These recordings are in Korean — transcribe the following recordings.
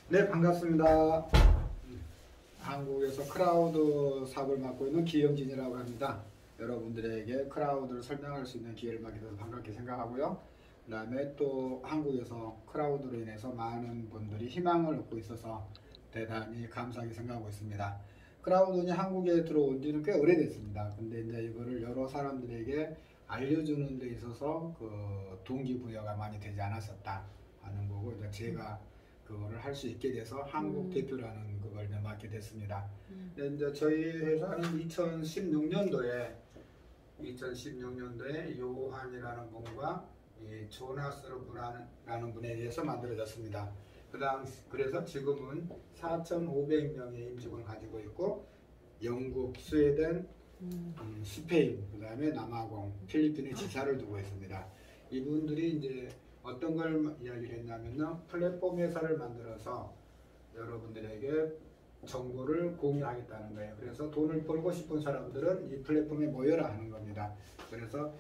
네, 반갑습니다. 한국에서 크라우드 사업을 맡고 있는 기영진이라고 합니다. 여러분들에게 크라우드를 설명할 수 있는 기회를 맡게 돼서 반갑게 생각하고요. 그 다음에 또 한국에서 크라우드로 인해서 많은 분들이 희망을 얻고 있어서 대단히 감사하게 생각하고 있습니다. 크라우드는 한국에 들어온 지는 꽤 오래됐습니다. 근데 이제 이거를 여러 사람들에게 알려주는 데 있어서 그 동기부여가 많이 되지 않았었다 하는 거고, 이제 제가 그거를 할 수 있게 돼서 한국 대표라는 그걸 맡게 됐습니다. 근데 이제 저희 회사는 2016년도에 요한이라는 분과 이 조나스라는 분에 의해서 만들어졌습니다. 그래서 지금은 4,500명의 임직원을 가지고 있고, 영국, 스웨덴, 스페인, 그 다음에 남아공, 필리핀에 지사를 두고 있습니다. 이분들이 이제 어떤 걸 이야기를 했냐면요, 플랫폼 회사를 만들어서 여러분들에게 정보를 공유하겠다는 거예요. 그래서 돈을 벌고 싶은 사람들은 이 플랫폼에 모여라 하는 겁니다. 그래서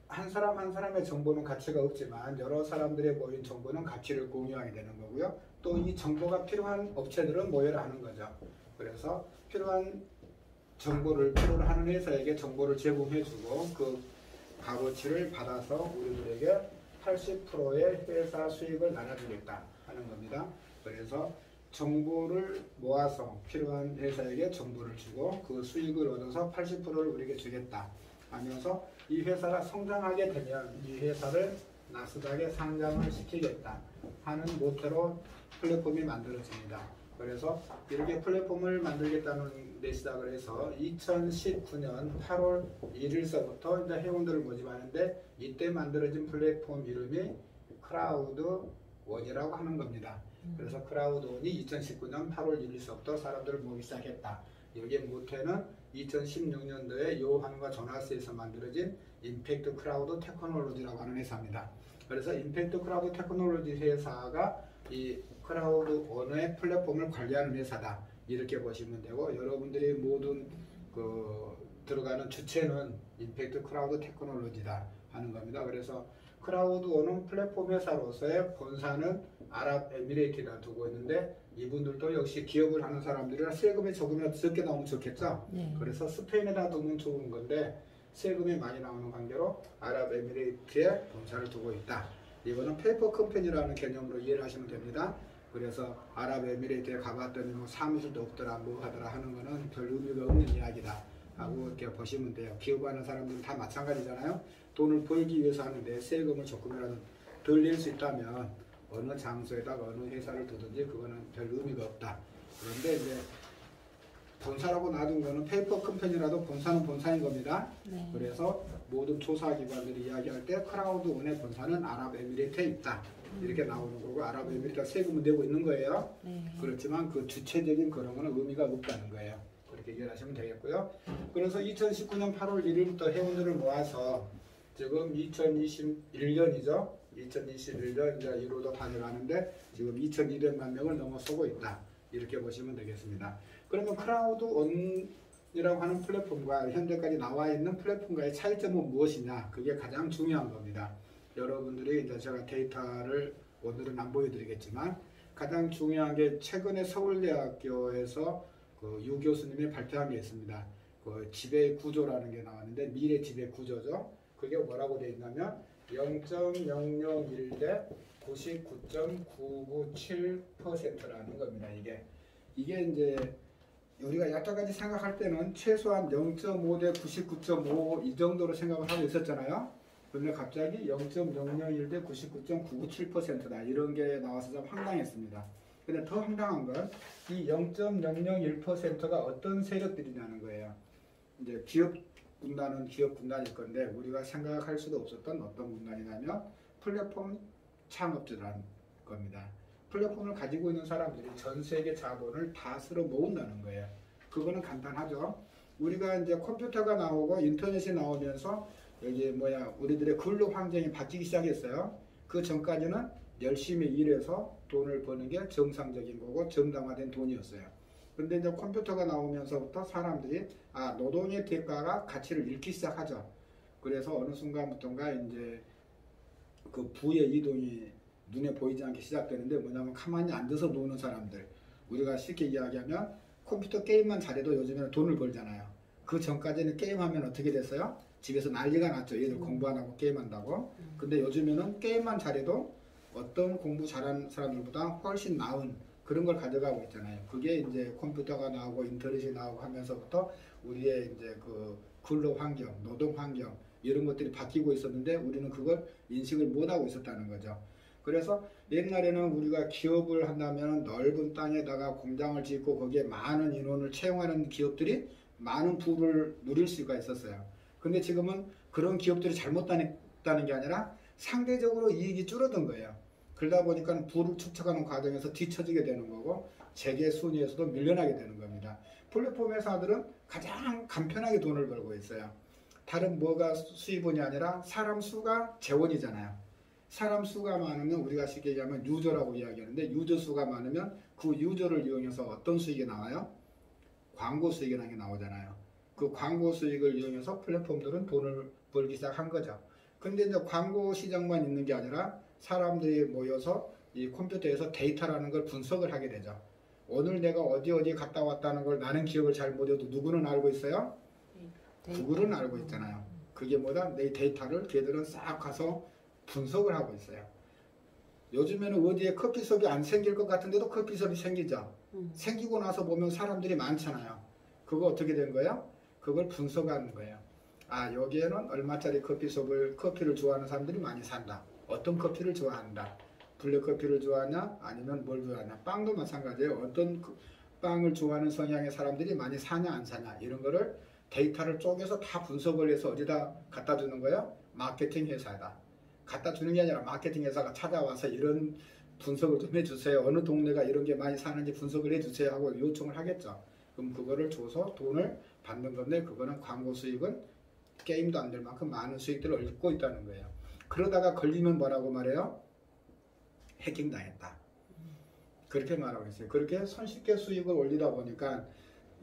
한 사람 한 사람의 정보는 가치가 없지만 여러 사람들의 모인 정보는 가치를 공유하게 되는 거고요. 또 이 정보가 필요한 업체들은 모여라 하는 거죠. 그래서 필요한 정보를 필요로 하는 회사에게 정보를 제공해주고, 그 값어치를 받아서 우리들에게 80%의 회사 수익을 나눠주겠다 하는 겁니다. 그래서 정보를 모아서 필요한 회사에게 정보를 주고 그 수익을 얻어서 80%를 우리에게 주겠다 하면서 이 회사가 성장하게 되면 이 회사를 나스닥에 상장을 시키겠다 하는 모토로 플랫폼이 만들어집니다. 그래서 이렇게 플랫폼을 만들겠다는 데 시작을 해서 2019년 8월 1일서부터 이제 회원들을 모집하는데, 이때 만들어진 플랫폼 이름이 크라우드원이라고 하는 겁니다. 그래서 크라우드원이 2019년 8월 1일서부터 사람들을 모으기 시작했다. 여기에 모토는 2016년도에 요한과 조나스에서 만들어진 임팩트 크라우드 테크놀로지라고 하는 회사입니다. 그래서 임팩트 크라우드 테크놀로지 회사가 이 크라우드원의 플랫폼을 관리하는 회사다, 이렇게 보시면 되고, 여러분들이 모든 그 들어가는 주체는 임팩트 크라우드 테크놀로지다 하는 겁니다. 그래서 크라우드원은 플랫폼 회사로서의 본사는 아랍에미레이트에다 두고 있는데, 이분들도 역시 기업을 하는 사람들이라 세금이 조금이라도 적게 나오면 좋겠죠. 네. 그래서 스페인에다 두면 좋은 건데 세금이 많이 나오는 관계로 아랍에미레이트에 본사를 두고 있다. 이거는 페이퍼 컴퍼니라는 개념으로 이해를 하시면 됩니다. 그래서 아랍에미레이트에 가봤더니 뭐 사무실도 없더라 뭐 하더라 하는 거는 별 의미가 없는 이야기다 하고 이렇게 보시면 돼요. 기업하는 사람들은 다 마찬가지잖아요. 돈을 벌기 위해서 하는데 세금을 조금이라도 덜 낼 수 있다면 어느 장소에다가 어느 회사를 두든지 그거는 별 의미가 없다. 그런데 이제 본사라고 놔둔 거는 페이퍼 컴퍼니라도 본사는 본사인 겁니다. 네. 그래서 모든 조사기관들이 이야기할 때 크라우드원의 본사는 아랍에미레이트에 있다, 이렇게 나오는 거고, 아랍에미레이트가 세금을 내고 있는 거예요. 네. 그렇지만 그 주체적인 그런 거는 의미가 없다는 거예요. 그렇게 이해하시면 되겠고요. 그래서 2019년 8월 1일부터 회원들을 모아서 지금 2021년이죠. 2021년 이제 1호도 다녀가는데 지금 2200만 명을 넘어서고 있다, 이렇게 보시면 되겠습니다. 그러면 크라우드원이라고 하는 플랫폼과 현재까지 나와 있는 플랫폼과의 차이점은 무엇이냐, 그게 가장 중요한 겁니다. 여러분들이 이제 제가 데이터를 오늘은 안 보여드리겠지만 가장 중요한 게 최근에 서울대학교에서 그 유 교수님이 발표한 게 있습니다. 그 지배 구조라는 게 나왔는데, 미래 지배 구조죠. 그게 뭐라고 되어 있냐면 0.001 대 99.997%라는 겁니다. 이게 이제 우리가 여태까지 생각할 때는 최소한 0.5 대 99.5 이 정도로 생각을 하고 있었잖아요. 그런데 갑자기 0.001 대 99.997%다 이런 게 나와서 좀 황당했습니다. 근데 더 황당한 건 이 0.001%가 어떤 세력들이냐는 거예요. 이제 기업 군단은 기업 군단일 건데, 우리가 생각할 수도 없었던 어떤 군단이냐면 플랫폼 창업주라는 겁니다. 플랫폼을 가지고 있는 사람들이 전 세계 자본을 다 쓸어 모은다는 거예요. 그거는 간단하죠. 우리가 이제 컴퓨터가 나오고 인터넷이 나오면서 여기 우리들의 근로 환경이 바뀌기 시작했어요. 그 전까지는 열심히 일해서 돈을 버는 게 정상적인 거고 정당화된 돈이었어요. 근데 이제 컴퓨터가 나오면서부터 사람들이 노동의 대가가 가치를 잃기 시작하죠. 그래서 어느 순간부터인가 이제 그 부의 이동이 눈에 보이지 않게 시작되는데 뭐냐면 가만히 앉아서 노는 사람들. 우리가 쉽게 이야기하면 컴퓨터 게임만 잘해도 요즘에는 돈을 벌잖아요. 그 전까지는 게임하면 어떻게 됐어요? 집에서 난리가 났죠. 얘들 공부 안 하고 게임한다고. 근데 요즘에는 게임만 잘해도 어떤 공부 잘하는 사람들보다 훨씬 나은 그런 걸 가져가고 있잖아요. 그게 이제 컴퓨터가 나오고 인터넷이 나오고 하면서부터 우리의 이제 그 근로 환경, 노동 환경 이런 것들이 바뀌고 있었는데 우리는 그걸 인식을 못하고 있었다는 거죠. 그래서 옛날에는 우리가 기업을 한다면 넓은 땅에다가 공장을 짓고 거기에 많은 인원을 채용하는 기업들이 많은 부를 누릴 수가 있었어요. 근데 지금은 그런 기업들이 잘못다는 게 아니라 상대적으로 이익이 줄어든 거예요. 그러다 보니까 부를 축적하는 과정에서 뒤처지게 되는 거고 재계 순위에서도 밀려나게 되는 겁니다. 플랫폼 회사들은 가장 간편하게 돈을 벌고 있어요. 다른 뭐가 수입원이 아니라 사람 수가 재원이잖아요. 사람 수가 많으면 우리가 쉽게 얘기하면 유저라고 이야기하는데 유저 수가 많으면 그 유저를 이용해서 어떤 수익이 나와요? 광고 수익이라는 게 나오잖아요. 그 광고 수익을 이용해서 플랫폼들은 돈을 벌기 시작한 거죠. 근데 이제 광고 시장만 있는 게 아니라 사람들이 모여서 이 컴퓨터에서 데이터라는 걸 분석을 하게 되죠. 오늘 내가 어디 갔다 왔다는 걸 나는 기억을 잘 못해도 누구는 알고 있어요? 구글은 알고 있잖아요. 그게 뭐다? 내 데이터를 걔들은 싹 가서 분석을 하고 있어요. 요즘에는 어디에 커피숍이 안 생길 것 같은데도 커피숍이 생기죠. 생기고 나서 보면 사람들이 많잖아요. 그거 어떻게 된 거예요? 그걸 분석하는 거예요. 아, 여기에는 얼마짜리 커피를 좋아하는 사람들이 많이 산다. 어떤 커피를 좋아한다. 블랙커피를 좋아하냐? 아니면 뭘 좋아하냐? 빵도 마찬가지예요. 어떤 빵을 좋아하는 성향의 사람들이 많이 사냐 안 사냐 이런 거를 데이터를 쪼개서 다 분석을 해서 어디다 갖다 주는 거예요? 마케팅 회사에다. 갖다 주는 게 아니라 마케팅 회사가 찾아와서 이런 분석을 좀 해주세요. 어느 동네가 이런 게 많이 사는지 분석을 해주세요 하고 요청을 하겠죠. 그럼 그거를 줘서 돈을 받는 건데 그거는 광고 수익은 게임도 안 될 만큼 많은 수익들을 얻고 있다는 거예요. 그러다가 걸리면 뭐라고 말해요? 해킹 당했다. 그렇게 말하고 있어요. 그렇게 손쉽게 수익을 올리다 보니까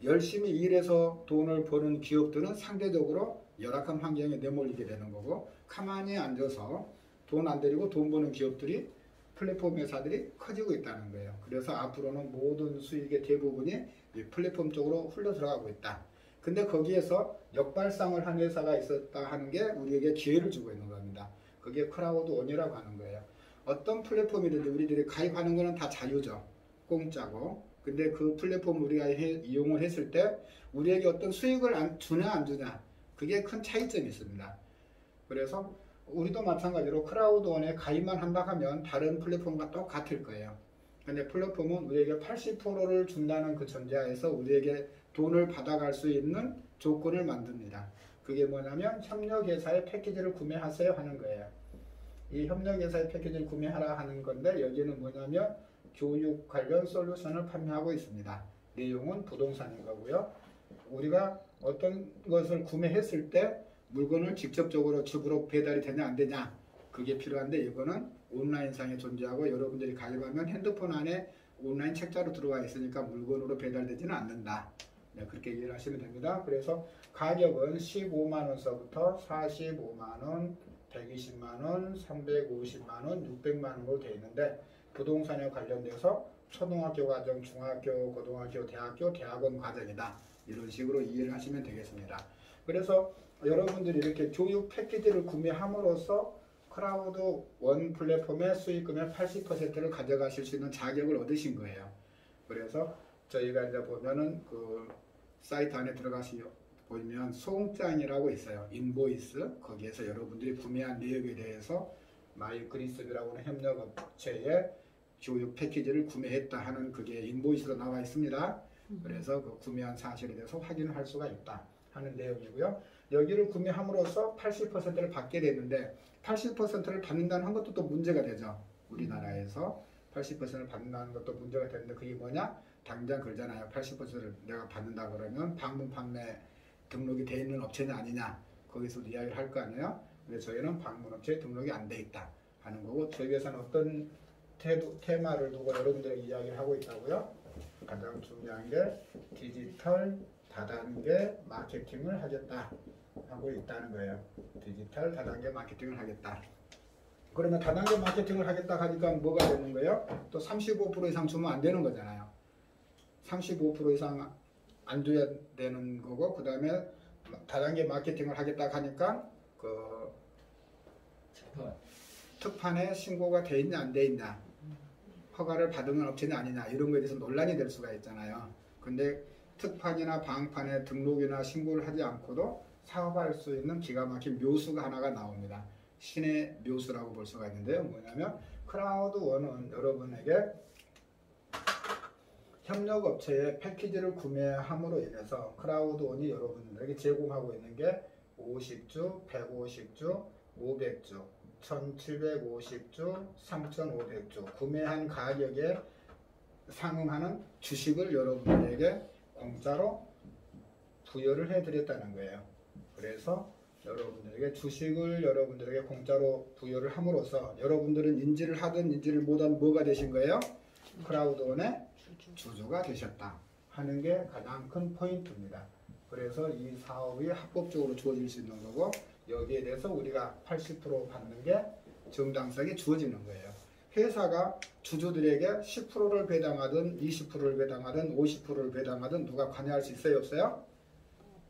열심히 일해서 돈을 버는 기업들은 상대적으로 열악한 환경에 내몰리게 되는 거고 가만히 앉아서 돈 안 들이고 돈 버는 기업들이 플랫폼 회사들이 커지고 있다는 거예요. 그래서 앞으로는 모든 수익의 대부분이 이 플랫폼 쪽으로 흘러 들어가고 있다. 근데 거기에서 역발상을 한 회사가 있었다 하는 게 우리에게 기회를 주고 있는 겁니다. 그게 크라우드원이라고 하는 거예요. 어떤 플랫폼이든지 우리들이 가입하는 거는 다 자유죠. 공짜고. 근데 그 플랫폼 우리가 이용을 했을 때 우리에게 어떤 수익을 주냐 안 주냐 그게 큰 차이점이 있습니다. 그래서 우리도 마찬가지로 크라우드원에 가입만 한다 하면 다른 플랫폼과 똑같을 거예요. 근데 플랫폼은 우리에게 80%를 준다는 그 전제하에서 우리에게 돈을 받아갈 수 있는 조건을 만듭니다. 그게 뭐냐면 협력회사의 패키지를 구매하세요 하는 거예요. 이 협력회사의 패키지를 구매하라 하는 건데 여기는 뭐냐면 교육 관련 솔루션을 판매하고 있습니다. 내용은 부동산인 거고요. 우리가 어떤 것을 구매했을 때 물건을 직접적으로 집으로 배달이 되냐 안 되냐 그게 필요한데 이거는 온라인상에 존재하고 여러분들이 가입하면 핸드폰 안에 온라인 책자로 들어와 있으니까 물건으로 배달되지는 않는다. 네, 그렇게 이해를 하시면 됩니다. 그래서 가격은 15만원서부터 45만원, 120만원, 350만원, 600만원으로 되어 있는데 부동산에 관련돼서 초등학교 과정, 중학교, 고등학교, 대학교, 대학원 과정이다. 이런 식으로 이해를 하시면 되겠습니다. 그래서 여러분들이 이렇게 교육 패키지를 구매함으로써 크라우드 원 플랫폼의 수익금의 80%를 가져가실 수 있는 자격을 얻으신 거예요. 그래서 저희가 이제 보면은 그 사이트 안에 보면 송장이라고 있어요. 인보이스. 거기에서 여러분들이 구매한 내역에 대해서 마이그리스비라고 하는 협력업체의 교육 패키지를 구매했다 하는 그게 인보이스로 나와 있습니다. 그래서 그 구매한 사실에 대해서 확인을 할 수가 있다 하는 내용이고요. 여기를 구매함으로써 80%를 받게 되는데 80%를 받는다는 것도 또 문제가 되죠. 우리나라에서 80%를 받는다는 것도 문제가 되는데 그게 뭐냐? 당장 그러잖아요. 80%를 내가 받는다 그러면 방문 판매 등록이 돼 있는 업체냐 아니냐 거기서도 이야기를 할 거 아니에요. 근데 저희는 방문 업체에 등록이 안 돼 있다 하는 거고 저희 회사는 어떤 테마를 두고 여러분들에게 이야기를 하고 있다고요. 가장 중요한 게 디지털 다단계 마케팅을 하겠다 하고 있다는 거예요. 디지털 다단계 마케팅을 하겠다. 그러면 다단계 마케팅을 하겠다 하니까 뭐가 되는 거예요? 또 35% 이상 주면 안 되는 거잖아요. 35% 이상 안 줘야 되는 거고, 그 다음에 다단계 마케팅을 하겠다 하니까 그 특판에 신고가 돼 있냐 안 돼 있냐, 허가를 받은 업체냐 아니냐, 이런 거에 대해서 논란이 될 수가 있잖아요. 근데 특판이나 방판에 등록이나 신고를 하지 않고도 사업할 수 있는 기가 막힌 묘수가 하나가 나옵니다. 신의 묘수라고 볼 수가 있는데요. 뭐냐면 크라우드원은 여러분에게 협력업체의 패키지를 구매함으로 인해서 크라우드원이 여러분들에게 제공하고 있는 게 50주, 150주, 500주, 1750주, 3500주 구매한 가격에 상응하는 주식을 여러분들에게 공짜로 부여를 해드렸다는 거예요. 그래서 여러분들에게 주식을 여러분들에게 공짜로 부여를 함으로써 여러분들은 인지를 하든 인지를 못하든 뭐가 되신 거예요? 크라우드원의 주주가 되셨다 하는 게 가장 큰 포인트입니다. 그래서 이 사업이 합법적으로 주어질 수 있는 거고, 여기에 대해서 우리가 80% 받는 게 정당성이 주어지는 거예요. 회사가 주주들에게 10%를 배당하든 20%를 배당하든 50%를 배당하든 누가 관여할 수 있어요? 없어요?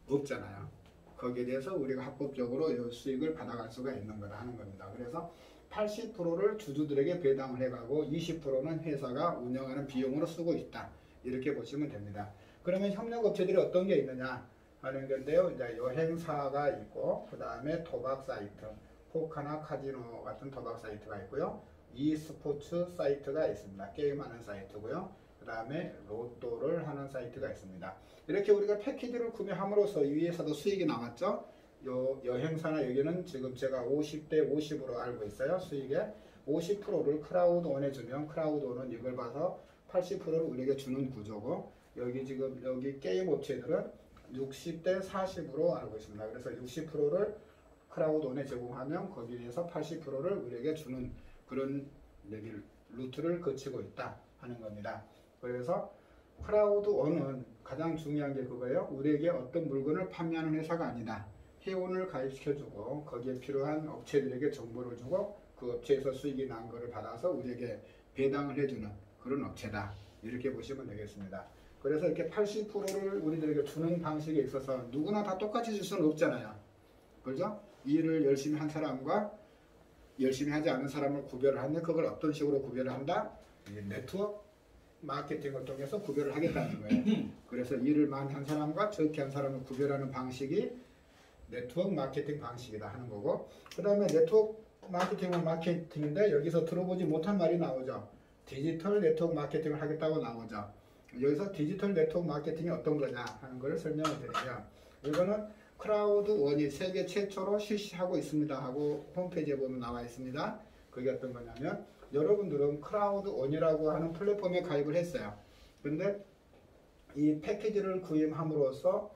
없잖아요. 거기에 대해서 우리가 합법적으로 이 수익을 받아갈 수가 있는 거다 하는 겁니다. 그래서 80%를 주주들에게 배당을 해가고 20%는 회사가 운영하는 비용으로 쓰고 있다. 이렇게 보시면 됩니다. 그러면 협력업체들이 어떤 게 있느냐 하는 건데요. 이제 여행사가 있고, 그 다음에 도박 사이트, 포카나 카지노 같은 도박 사이트가 있고요. e스포츠 사이트가 있습니다. 게임하는 사이트고요. 그 다음에 로또를 하는 사이트가 있습니다. 이렇게 우리가 패키지를 구매함으로써 위에서도 수익이 나왔죠. 여행사나 여기는 지금 제가 50대 50으로 알고 있어요. 수익의 50%를 크라우드원에 주면 크라우드원은 이걸 봐서 80%를 우리에게 주는 구조고, 여기 지금 여기 게임 업체들은 60대 40으로 알고 있습니다. 그래서 60%를 크라우드원에 제공하면 거기에서 80%를 우리에게 주는 그런 루트를 거치고 있다 하는 겁니다. 그래서 크라우드원은 가장 중요한 게 그거예요. 우리에게 어떤 물건을 판매하는 회사가 아니다. 회원을 가입시켜주고 거기에 필요한 업체들에게 정보를 주고 그 업체에서 수익이 난 거를 받아서 우리에게 배당을 해주는 그런 업체다. 이렇게 보시면 되겠습니다. 그래서 이렇게 80%를 우리들에게 주는 방식에 있어서 누구나 다 똑같이 줄 수는 없잖아요. 그렇죠? 일을 열심히 한 사람과 열심히 하지 않은 사람을 구별을 하는데, 그걸 어떤 식으로 구별을 한다? 네트워크 마케팅을 통해서 구별을 하겠다는 거예요. 그래서 일을 많이 한 사람과 적게 한 사람을 구별하는 방식이 네트워크 마케팅 방식이다 하는 거고, 그 다음에 네트워크 마케팅은 마케팅인데 여기서 들어보지 못한 말이 나오죠. 디지털 네트워크 마케팅을 하겠다고 나오죠. 여기서 디지털 네트워크 마케팅이 어떤 거냐 하는 걸 설명을 드리면, 이거는 크라우드원이 세계 최초로 실시하고 있습니다 하고 홈페이지에 보면 나와 있습니다. 그게 어떤 거냐면, 여러분들은 크라우드원이라고 하는 플랫폼에 가입을 했어요. 근데 이 패키지를 구입함으로써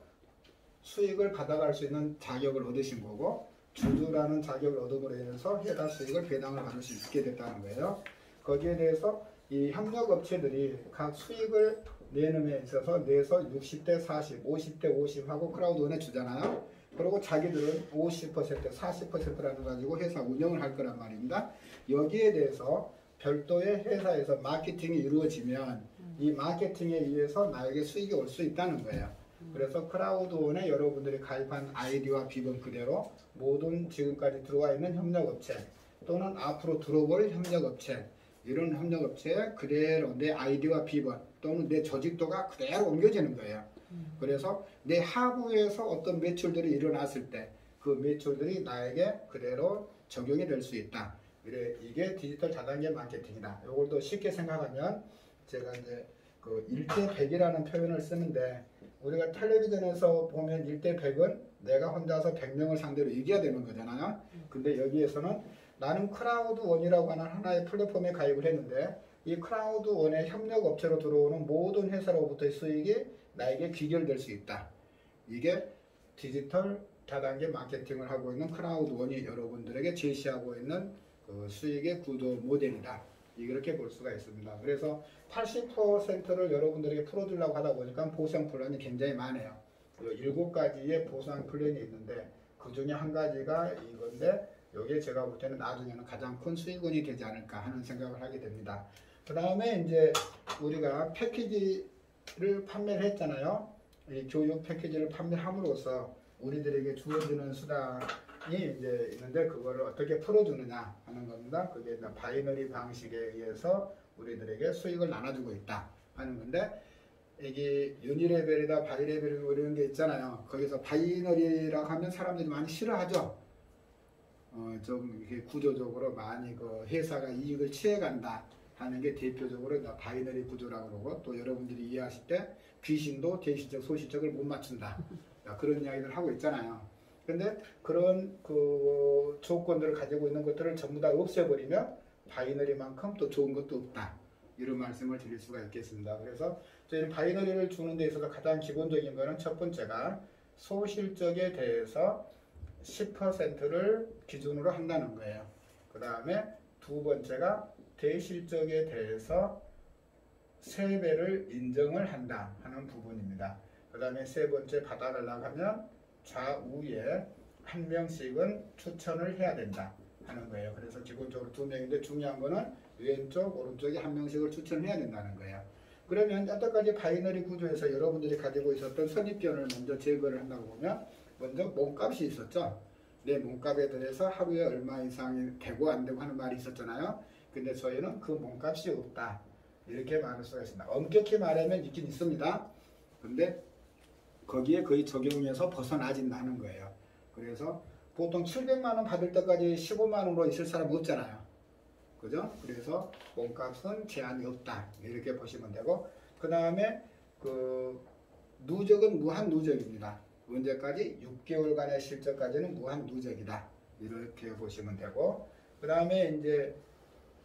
수익을 받아갈 수 있는 자격을 얻으신 거고, 주주라는 자격을 얻음으로 인해서 회사 수익을 배당을 받을 수 있게 됐다는 거예요. 거기에 대해서 이 협력업체들이 각 수익을 내는 데 있어서 내서 60대 40, 50대 50 하고 크라우드원에 주잖아요. 그리고 자기들은 50%, 40%라는 가지고 회사 운영을 할 거란 말입니다. 여기에 대해서 별도의 회사에서 마케팅이 이루어지면 이 마케팅에 의해서 나에게 수익이 올 수 있다는 거예요. 그래서 크라우드원에 여러분들이 가입한 아이디와 비번 그대로 모든 지금까지 들어와 있는 협력업체 또는 앞으로 들어올 협력업체, 이런 협력업체에 그대로 내 아이디와 비번 또는 내 조직도가 그대로 옮겨지는 거예요. 그래서 내 하부에서 어떤 매출들이 일어났을 때 그 매출들이 나에게 그대로 적용이 될 수 있다. 이게 디지털 다단계 마케팅이다. 이걸 또 쉽게 생각하면, 제가 이제 그 1대 100이라는 표현을 쓰는데, 우리가 텔레비전에서 보면 1대 100은 내가 혼자서 100명을 상대로 이겨야 되는 거잖아요. 근데 여기에서는 나는 크라우드원이라고 하는 하나의 플랫폼에 가입을 했는데, 이 크라우드원의 협력업체로 들어오는 모든 회사로부터의 수익이 나에게 귀결될 수 있다. 이게 디지털 다단계 마케팅을 하고 있는 크라우드원이 여러분들에게 제시하고 있는 그 수익의 구조 모델이다. 이렇게 볼 수가 있습니다. 그래서 80%를 여러분들에게 풀어주려고 하다 보니까 보상 플랜이 굉장히 많아요. 7가지의 보상 플랜이 있는데 그 중에 한 가지가 이건데, 이게 제가 볼 때는 나중에는 가장 큰 수익원이 되지 않을까 하는 생각을 하게 됩니다. 그 다음에 이제 우리가 패키지를 판매를 했잖아요. 이 교육 패키지를 판매함으로써 우리들에게 주어지는 수당이 이제 있는데 그거를 어떻게 풀어주느냐 하는 겁니다. 그게 이제 바이너리 방식에 의해서 우리들에게 수익을 나눠주고 있다 하는 건데, 이게 유니레벨이다 바이레벨 이런 게 있잖아요. 거기서 바이너리라고 하면 사람들이 많이 싫어하죠. 좀 이렇게 구조적으로 많이 그 회사가 이익을 취해간다 하는 게 대표적으로 바이너리 구조라고 그러고, 또 여러분들이 이해하실 때 귀신도 대시적 소시적을 못 맞춘다 그런 이야기를 하고 있잖아요. 근데 그런 그 조건들을 가지고 있는 것들을 전부 다 없애버리면 바이너리만큼 또 좋은 것도 없다, 이런 말씀을 드릴 수가 있겠습니다. 그래서 저희는 바이너리를 주는 데 있어서 가장 기본적인 거는 첫 번째가 소실적에 대해서 10%를 기준으로 한다는 거예요. 그 다음에 두 번째가 대실적에 대해서 3배를 인정을 한다 하는 부분입니다. 그 다음에 세 번째 받아달라고 하면 좌우에 한 명씩은 추천을 해야 된다 하는 거예요. 그래서 기본적으로 2명인데 중요한 거는 왼쪽 오른쪽에 한 명씩을 추천해야 된다는 거예요. 그러면 여태까지 바이너리 구조에서 여러분들이 가지고 있었던 선입견을 먼저 제거를 한다고 보면, 먼저 몸값이 있었죠. 내 몸값에 대해서 하루에 얼마 이상이 되고 안 되고 하는 말이 있었잖아요. 근데 저희는 그 몸값이 없다, 이렇게 말할 수가 있습니다. 엄격히 말하면 있긴 있습니다. 근데 거기에 거의 적용해서 벗어나진다는 거예요. 그래서 보통 700만 원 받을 때까지 15만 원으로 있을 사람 없잖아요. 그죠? 그래서 몸값은 제한이 없다, 이렇게 보시면 되고, 그 다음에 그 누적은 무한 누적입니다. 언제까지? 6개월간의 실적까지는 무한 누적이다, 이렇게 보시면 되고, 그 다음에 이제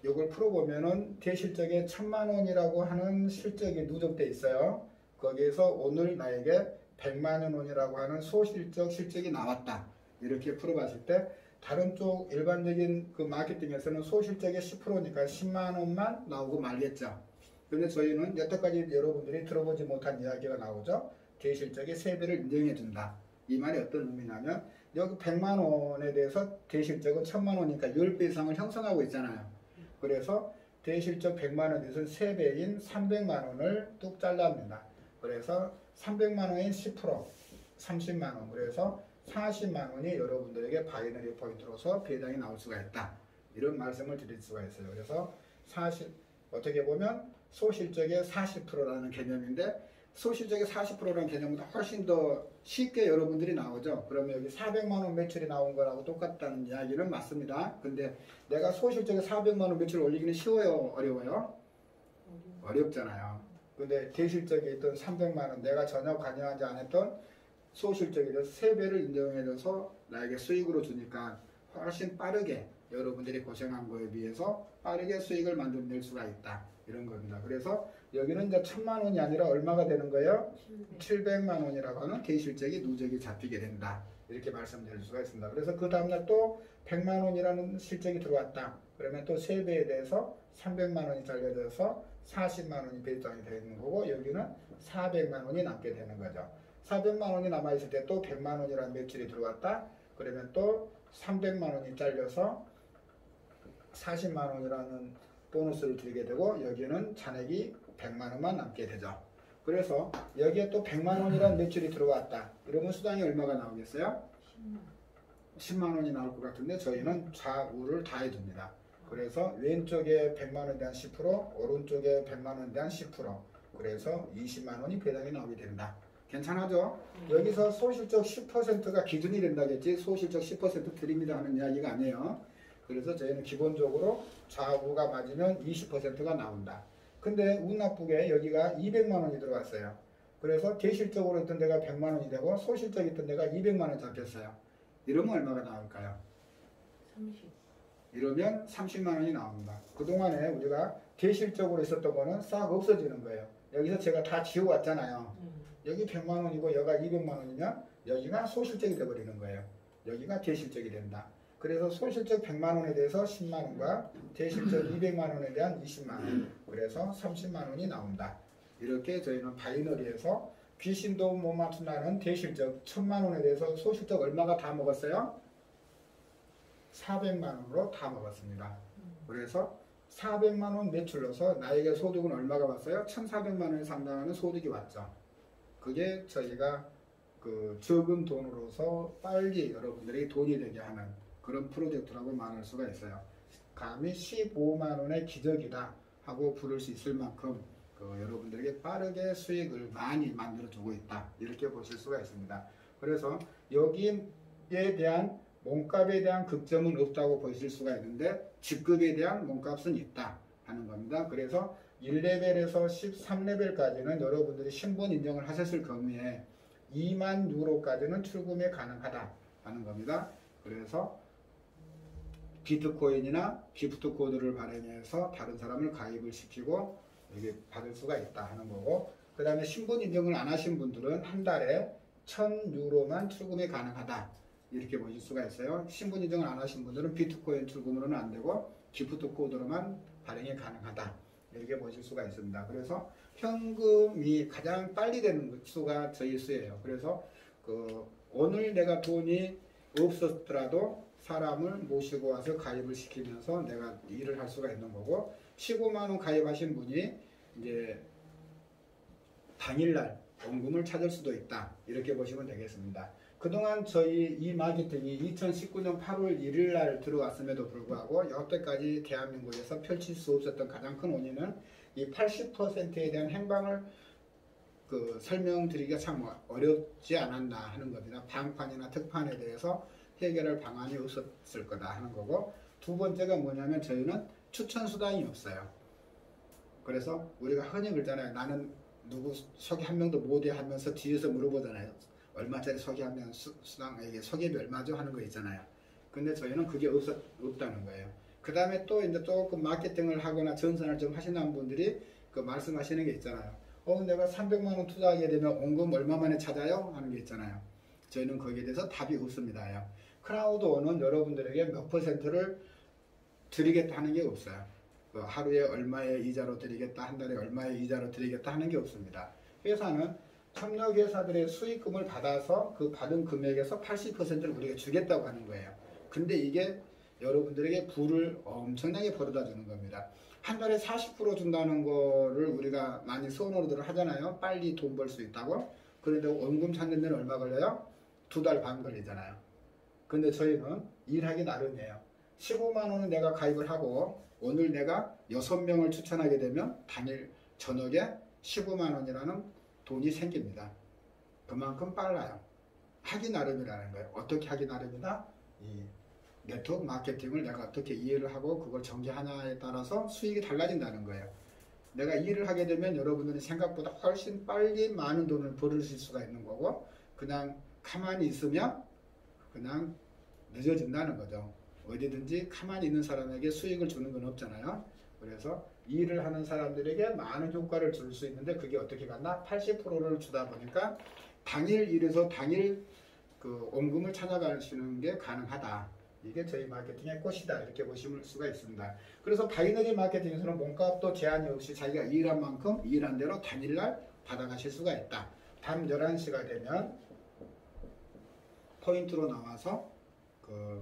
이걸 풀어보면은 대실적에 1000만 원이라고 하는 실적이 누적돼 있어요. 거기에서 오늘 나에게 100만 원이라고 하는 소실적 실적이 나왔다, 이렇게 풀어봤을 때 다른 쪽 일반적인 그 마케팅에서는 소실적의 10%니까 10만 원만 나오고 말겠죠. 근데 저희는 여태까지 여러분들이 들어보지 못한 이야기가 나오죠. 대실적의 3배를 인정해준다. 이 말이 어떤 의미냐면, 여기 100만 원에 대해서 대실적은 1000만 원이니까 10배 이상을 형성하고 있잖아요. 그래서 대실적 100만 원에 대해서 3배인 300만 원을 뚝 잘라냅니다. 그래서 300만 원인 10%, 30만 원, 그래서 40만 원이 여러분들에게 바이너리 포인트로서 배당이 나올 수가 있다, 이런 말씀을 드릴 수가 있어요. 그래서 어떻게 보면 소실적의 40%라는 개념인데, 소실적의 40%라는 개념보다 훨씬 더 쉽게 여러분들이 나오죠. 그러면 여기 400만 원 매출이 나온 거라고 똑같다는 이야기는 맞습니다. 근데 내가 소실적의 400만 원 매출 올리기는 쉬워요, 어려워요? 어렵잖아요. 근데 대실적에 있던 300만 원, 내가 전혀 관여하지 않았던 소실적에 대해서 3배를 인정해줘서 나에게 수익으로 주니까 훨씬 빠르게 여러분들이 고생한 거에 비해서 빠르게 수익을 만들어낼 수가 있다, 이런 겁니다. 그래서 여기는 이제 1000만 원이 아니라 얼마가 되는 거예요? 700만 원이라고 하는 대실적이 누적이 잡히게 된다, 이렇게 말씀드릴 수가 있습니다. 그래서 그 다음날 또 100만 원이라는 실적이 들어왔다. 그러면 또 3배에 대해서 300만 원이 잘려져서 40만 원이 배당이 되는 거고, 여기는 400만 원이 남게 되는 거죠. 400만 원이 남아있을 때 또 100만 원이라는 매출이 들어왔다. 그러면 또 300만 원이 잘려서 40만 원이라는 보너스를 드리게 되고, 여기는 잔액이 100만 원만 남게 되죠. 그래서 여기에 또 100만 원이라는 매출이 들어왔다. 이러면 수당이 얼마가 나오겠어요? 10만 원이 나올 것 같은데 저희는 좌우를 다 해줍니다. 그래서 왼쪽에 100만 원에 대한 10%, 오른쪽에 100만 원에 대한 10%, 그래서 20만 원이 배당이 나오게 된다. 괜찮아죠? 여기서 소실적 10%가 기준이 된다겠지, 소실적 10% 드립니다 하는 이야기가 아니에요. 그래서 저희는 기본적으로 좌우가 맞으면 20%가 나온다. 근데 운 나쁘게 여기가 200만 원이 들어갔어요. 그래서 대실적으로 있던 데가 100만 원이 되고 소실적 있던 데가 200만 원 잡혔어요. 이러면 얼마가 나올까요? 30. 이러면 30만 원이 나옵니다. 그동안에 우리가 대실적으로 있었던 거는 싹 없어지는 거예요. 여기서 제가 다 지워왔잖아요. 여기 100만 원이고 여기가 200만 원이면 여기가 소실적이 돼버리는 거예요. 여기가 대실적이 된다. 그래서 소실적 100만 원에 대해서 10만 원과 대실적 200만 원에 대한 20만 원, 그래서 30만 원이 나온다. 이렇게 저희는 바이너리에서 귀신도 못 맞춘다는 대실적 1000만 원에 대해서 소실적 얼마가 다 먹었어요? 400만 원으로 다 먹었습니다. 그래서 400만 원 매출로서 나에게 소득은 얼마가 왔어요? 1,400만 원에 상당하는 소득이 왔죠. 그게 저희가 그 적은 돈으로서 빨리 여러분들이 돈이 되게 하는 그런 프로젝트라고 말할 수가 있어요. 감히 15만 원의 기적이다 하고 부를 수 있을 만큼 여러분들에게 빠르게 수익을 많이 만들어주고 있다, 이렇게 보실 수가 있습니다. 그래서 여기에 대한 몸값에 대한 극점은 없다고 보실 수가 있는데 직급에 대한 몸값은 있다 하는 겁니다. 그래서 1레벨에서 13레벨까지는 여러분들이 신분 인정을 하셨을 경우에 2만 유로까지는 출금이 가능하다 하는 겁니다. 그래서 비트코인이나 기프트 코드를 발행해서 다른 사람을 가입을 시키고 여기 받을 수가 있다 하는 거고, 그 다음에 신분 인정을 안 하신 분들은 한 달에 1,000유로만 출금이 가능하다, 이렇게 보실 수가 있어요. 신분 인정을 안 하신 분들은 비트코인 출금으로는 안 되고 기프트 코드로만 발행이 가능하다, 이렇게 보실 수가 있습니다. 그래서 현금이 가장 빨리 되는 수가 저희 수예요. 그래서 오늘 내가 돈이 없었더라도 사람을 모시고 와서 가입을 시키면서 내가 일을 할 수가 있는 거고, 15만 원 가입하신 분이 이제 당일날 원금을 찾을 수도 있다, 이렇게 보시면 되겠습니다. 그동안 저희 이 마케팅이 2019년 8월 1일 날 들어왔음에도 불구하고 여태까지 대한민국에서 펼칠 수 없었던 가장 큰 원인은 이 80%에 대한 행방을 설명드리기가 참 어렵지 않았나 하는 겁니다. 방판이나 특판에 대해서 해결할 방안이 없었을 거다 하는 거고, 두 번째가 뭐냐면 저희는 추천 수단이 없어요. 그래서 우리가 흔히 그러잖아요. 나는 누구 소개 한 명도 못해 하면서 뒤에서 물어보잖아요. 얼마짜리 소개하면 수당에게 소개비 얼마죠 하는 거 있잖아요. 근데 저희는 그게 없다는 거예요. 그 다음에 또 이제 조금 마케팅을 하거나 전선을 좀 하시는 분들이 말씀하시는 게 있잖아요. 내가 300만 원 투자하게 되면 원금 얼마 만에 찾아요? 하는 게 있잖아요. 저희는 거기에 대해서 답이 없습니다. 크라우드원은 여러분들에게 몇 퍼센트를 드리겠다 하는 게 없어요. 하루에 얼마의 이자로 드리겠다, 한 달에 얼마의 이자로 드리겠다 하는 게 없습니다. 회사는 협력회사들의 수익금을 받아서 그 받은 금액에서 80%를 우리가 주겠다고 하는 거예요. 근데 이게 여러분들에게 부를 엄청나게 벌어다 주는 겁니다. 한 달에 40% 준다는 거를 우리가 많이 소원으로들 하잖아요. 빨리 돈 벌 수 있다고. 그런데 원금 찾는 데는 얼마 걸려요? 2달 반 걸리잖아요. 근데 저희는 일하기 나름이에요. 15만 원은 내가 가입을 하고 오늘 내가 6명을 추천하게 되면 당일 저녁에 15만 원이라는 돈이 생깁니다. 그만큼 빨라요. 하기 나름이라는 거예요. 어떻게 하기 나름이다? 이 네트워크 마케팅을 내가 어떻게 이해를 하고 그걸 전개하냐에 따라서 수익이 달라진다는 거예요. 내가 일을 하게 되면 여러분들이 생각보다 훨씬 빨리 많은 돈을 벌으실 수가 있는 거고, 그냥 가만히 있으면 그냥 늦어진다는 거죠. 어디든지 가만히 있는 사람에게 수익을 주는 건 없잖아요. 그래서 일을 하는 사람들에게 많은 효과를 줄 수 있는데 그게 어떻게 갔나? 80%를 주다 보니까 당일 일에서 당일 원금을 찾아가시는 게 가능하다. 이게 저희 마케팅의 꽃이다, 이렇게 보실 수가 있습니다. 그래서 바이너리 마케팅에서는 몸값도 제한이 없이 자기가 일한 만큼 일한 대로 당일날 받아가실 수가 있다. 밤 11시가 되면 포인트로 나와서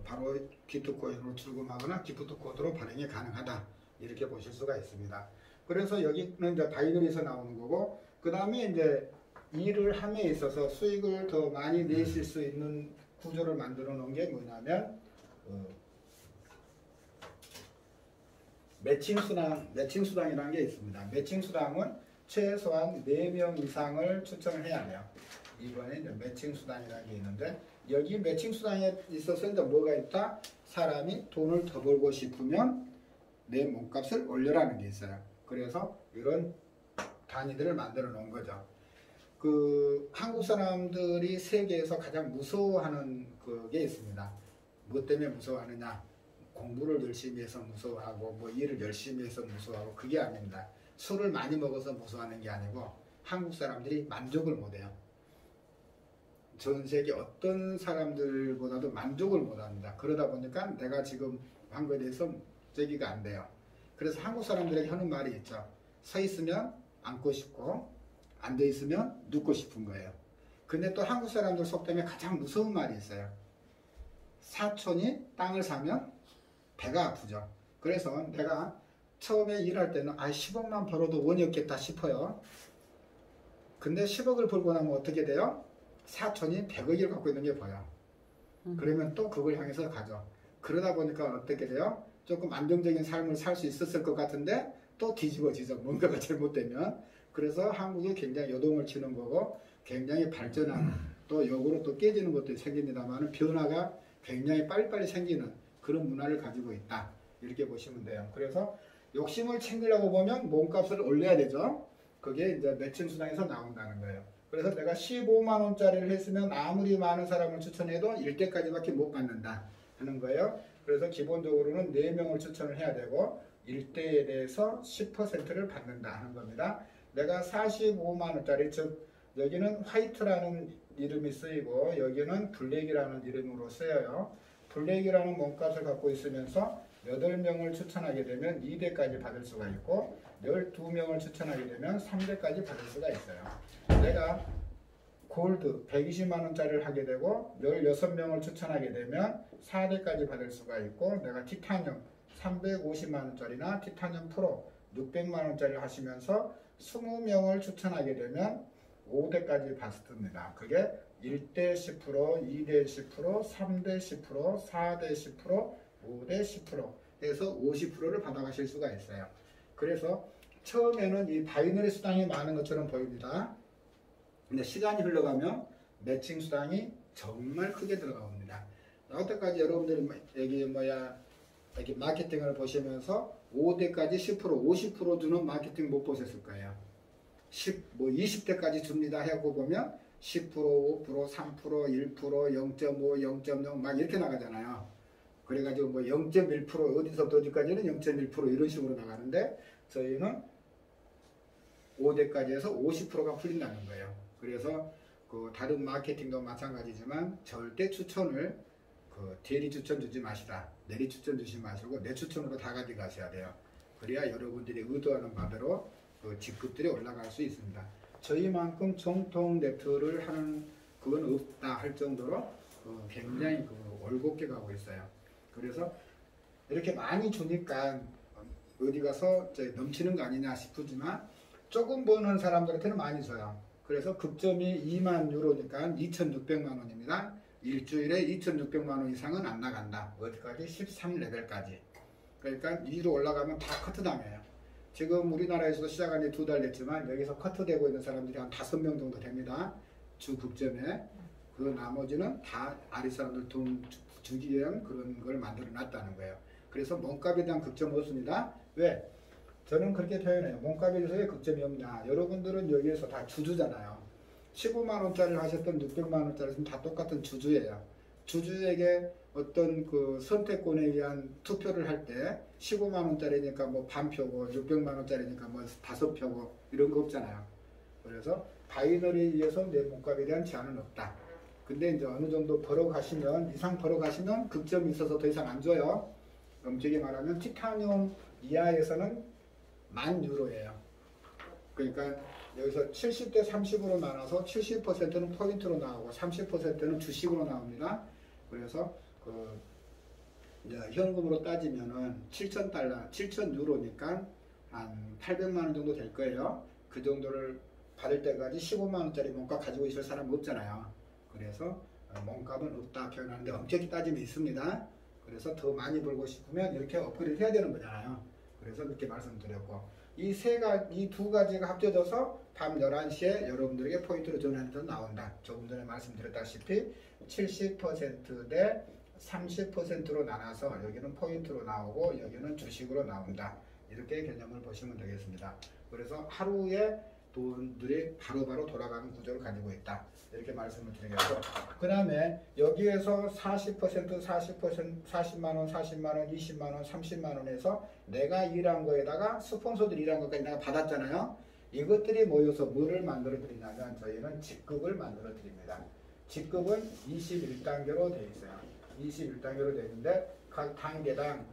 바로 비트코인으로 출금하거나 기프트 코드로 발행이 가능하다, 이렇게 보실 수가 있습니다. 그래서 여기는 이제 바이너리에서 나오는 거고, 그 다음에 이제 일을 함에 있어서 수익을 더 많이 내실 수 있는 구조를 만들어 놓은 게 뭐냐면 매칭 수당이라는 게 있습니다. 매칭 수당은 최소한 4명 이상을 추천을 해야 해요. 이번에 이제 매칭 수당이라는 게 있는데, 여기 매칭 수당에 있어서 이제 뭐가 있다? 사람이 돈을 더 벌고 싶으면 내 몸값을 올려라는 게 있어요. 그래서 이런 단위들을 만들어 놓은 거죠. 한국 사람들이 세계에서 가장 무서워하는 그게 있습니다. 뭐 때문에 무서워하느냐? 공부를 열심히 해서 무서워하고 뭐 일을 열심히 해서 무서워하고, 그게 아닙니다. 술을 많이 먹어서 무서워하는 게 아니고 한국 사람들이 만족을 못해요. 전 세계 어떤 사람들보다도 만족을 못합니다. 그러다 보니까 내가 지금 한 거에 대해서 제기가 안 돼요. 그래서 한국 사람들에게 하는 말이 있죠. 서 있으면 앉고 싶고 앉아 있으면 눕고 싶은 거예요. 근데 또 한국 사람들 속 때문에 가장 무서운 말이 있어요. 사촌이 땅을 사면 배가 아프죠. 그래서 내가 처음에 일할 때는 10억만 벌어도 원이 없겠다 싶어요. 근데 10억을 벌고 나면 어떻게 돼요? 사촌이 100억을 갖고 있는 게 보여. 그러면 또 그걸 향해서 가죠. 그러다 보니까 어떻게 돼요? 조금 안정적인 삶을 살 수 있었을 것 같은데 또 뒤집어지죠. 뭔가가 잘못되면. 그래서 한국이 굉장히 요동을 치는 거고 굉장히 발전하는 또 역으로 또 깨지는 것도 생깁니다만 변화가 굉장히 빨리빨리 생기는 그런 문화를 가지고 있다. 이렇게 보시면 돼요. 그래서 욕심을 챙기려고 보면 몸값을 올려야 되죠. 그게 이제 매칭 수당에서 나온다는 거예요. 그래서 내가 15만 원짜리를 했으면 아무리 많은 사람을 추천해도 1대까지밖에 못 받는다 하는 거예요. 그래서 기본적으로는 4명을 추천을 해야 되고 1대에 대해서 10%를 받는다 하는 겁니다. 내가 45만 원짜리 즉 여기는 화이트라는 이름이 쓰이고 여기는 블랙이라는 이름으로 쓰여요. 블랙이라는 몸값을 갖고 있으면서 8명을 추천하게 되면 2대까지 받을 수가 있고 12명을 추천하게 되면 3대까지 받을 수가 있어요. 내가 골드 120만 원짜리를 하게 되고 16명을 추천하게 되면 4대까지 받을 수가 있고 내가 티타늄 350만 원짜리나 티타늄 프로 600만 원짜리 하시면서 20명을 추천하게 되면 5대까지 받습니다. 그게 1대 10%, 2대 10%, 3대 10%, 4대 10%, 5대 10% 해서 50%를 받아가실 수가 있어요. 그래서 처음에는 이 바이너리 수당이 많은 것처럼 보입니다. 근데 시간이 흘러가면 매칭 수당이 정말 크게 들어갑니다. 여태까지 여러분들이 여기 마케팅을 보시면서 5대까지 10%, 50% 주는 마케팅 못 보셨을 거예요. 20대까지 줍니다 하고 보면 10%, 5%, 3%, 1%, 0.5, 0.0 막 이렇게 나가잖아요. 그래가지고 0.1% 어디서부터 어디까지는 0.1% 이런 식으로 나가는데 저희는 5대까지 해서 50%가 풀린다는 거예요. 그래서 그 다른 마케팅도 마찬가지지만 절대 추천을 대리 추천 주지 마시라. 내리 추천 주지 마시고 내 추천으로 다 가져가셔야 돼요. 그래야 여러분들이 의도하는 바대로 그 직급들이 올라갈 수 있습니다. 저희만큼 정통 네트를 하는 그건 없다 할 정도로 굉장히 올곧게 가고 있어요. 그래서 이렇게 많이 주니까 어디 가서 넘치는 거 아니냐 싶지만 조금 버는 사람들한테는 많이 줘요. 그래서 급점이 2만 유로니까 2,600만 원입니다. 일주일에 2,600만 원 이상은 안 나간다. 어디까지? 13레벨까지. 그러니까 위로 올라가면 다 커트당해요. 지금 우리나라에서도 시작한 지 2달 됐지만 여기서 커트되고 있는 사람들이 한 5명 정도 됩니다. 주 급점에. 그 나머지는 다 아래 사람들 돈 주기 위한 그런 걸 만들어 놨다는 거예요. 그래서 몸값에 대한 급점 없습니다. 왜? 저는 그렇게 표현해요. 몸값에 대해서 왜 급점이 없냐. 여러분들은 여기에서 다 주주잖아요. 15만 원짜리를 하셨던 600만 원짜리는 다 똑같은 주주예요. 주주에게 어떤 그 선택권에 의한 투표를 할 때 15만 원짜리니까 반표고 600만 원짜리니까 5표고 이런 거 없잖아요. 그래서 바이너리에 의해서 내 몸값에 대한 제한은 없다. 근데 이제 어느 정도 벌어가시면 이상 벌어가시면 급점이 있어서 더 이상 안 줘요. 엄격히 말하면 티타늄 이하에서는 10,000유로예요. 그러니까 여기서 70대 30으로 나눠서 70%는 포인트로 나오고 30%는 주식으로 나옵니다. 그래서 이제 현금으로 따지면은 7,000달러, 7,000유로니까 한 800만 원 정도 될 거예요. 그 정도를 받을 때까지 15만 원짜리 몸값 가지고 있을 사람 없잖아요. 그래서 몸값은 없다 표현하는데 엄격히 따지면 있습니다. 그래서 더 많이 벌고 싶으면 이렇게 업그레이드 해야 되는 거잖아요. 그래서 이렇게 말씀드렸고 이 두 가지가 합쳐져서 밤 11시에 여러분들에게 포인트로 전환해서 나온다. 조금 전에 말씀드렸다시피 70% 대 30%로 나눠서 여기는 포인트로 나오고 여기는 주식으로 나온다. 이렇게 개념을 보시면 되겠습니다. 그래서 하루에 돈들이 바로바로 돌아가는 구조를 가지고 있다. 이렇게 말씀을 드리겠고 그 다음에 여기에서 40%, 40만원, 40만원, 20만원, 30만원에서 내가 일한 거에다가 스폰서들이 일한 것까지 내가 받았잖아요. 이것들이 모여서 뭐를 만들어 드리냐면 저희는 직급을 만들어 드립니다. 직급은 21단계로 되어 있어요. 21단계로 되어 있는데 각 단계당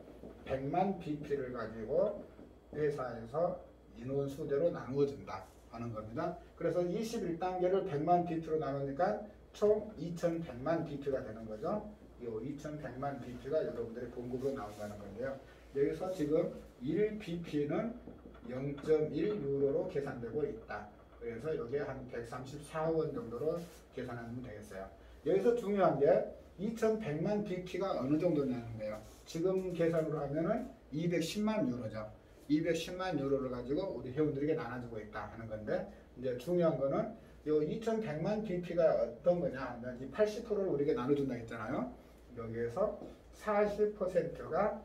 100만 BP를 가지고 회사에서 인원 수대로 나누어준다 하는 겁니다. 그래서 21단계를 100만 BP로 나누니까 총 2100만 BP가 되는 거죠. 2100만 BP가 여러분들의 공급으로 나온다는 건데요. 여기서 지금 1BP는 0.1유로로 계산되고 있다. 그래서 여기에 한 134원 정도로 계산하면 되겠어요. 여기서 중요한 게 2100만 BP가 어느 정도냐는 거예요. 지금 계산으로 하면은 210만 유로죠. 210만 유로를 가지고 우리 회원들에게 나눠주고 있다 하는 건데, 이제 중요한 거는 요 2100만 BP가 어떤 거냐 하면 이 80%를 우리에게 나눠준다 했잖아요. 여기에서 40%가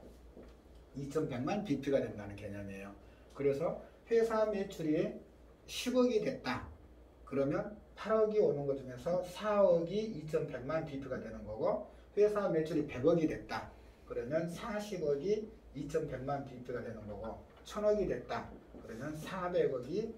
2100만 BP가 된다는 개념이에요. 그래서 회사 매출이 10억이 됐다. 그러면 8억이 오는 것 중에서 4억이 2100만 BP가 되는 거고, 회사 매출이 100억이 됐다. 그러면 40억이 2100만 BP가 되는 거고, 1000억이 됐다. 그러면 400억이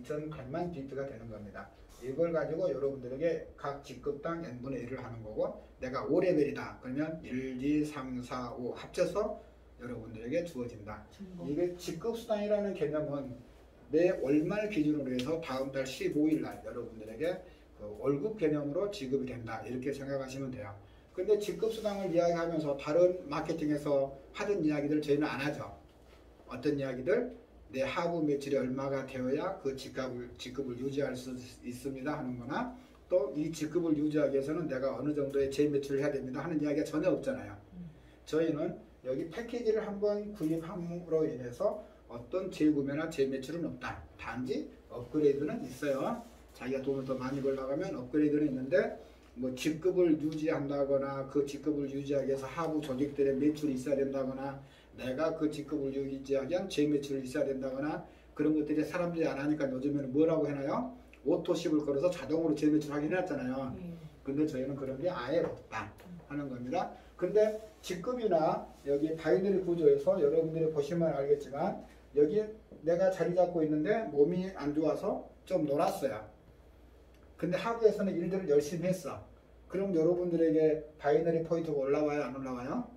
2100만 BP가 되는 겁니다. 이걸 가지고 여러분들에게 각 직급당 n분의 1을 하는 거고, 내가 5레벨이다. 그러면 1, 2, 3, 4, 5 합쳐서 여러분들에게 주어진다. 이게 직급수당이라는 개념은 매 월말 기준으로 해서 다음 달 15일 날 여러분들에게 그 월급 개념으로 지급이 된다. 이렇게 생각하시면 돼요. 근데 직급수당을 이야기하면서 다른 마케팅에서 하던 이야기들 저희는 안 하죠. 어떤 이야기들? 내 하부 매출이 얼마가 되어야 그 직급을 유지할 수 있습니다 하는 거나, 또 이 직급을 유지하기 위해서는 내가 어느 정도의 재매출을 해야 됩니다 하는 이야기가 전혀 없잖아요. 저희는 여기 패키지를 한번 구입함으로 인해서 어떤 재구매나 재매출은 없다. 단지 업그레이드는 있어요. 자기가 돈을 더 많이 벌려가면 업그레이드는 있는데, 뭐 직급을 유지한다거나 그 직급을 유지하기 위해서 하부 조직들의 매출이 있어야 된다거나, 내가 그 직급을 유지하기 위한 재매출이 있어야 된다거나, 그런 것들이 사람들이 안 하니까 요즘에는 뭐라고 해놔요? 오토십을 걸어서 자동으로 재매출 하긴 해놨잖아요. 근데 저희는 그런 게 아예 없다 하는 겁니다. 근데 직급이나 여기 바이너리 구조에서 여러분들이 보시면 알겠지만, 여기 내가 자리 잡고 있는데 몸이 안 좋아서 좀 놀았어요. 근데 하부에서는 일들을 열심히 했어. 그럼 여러분들에게 바이너리 포인트가 올라와요? 안 올라와요?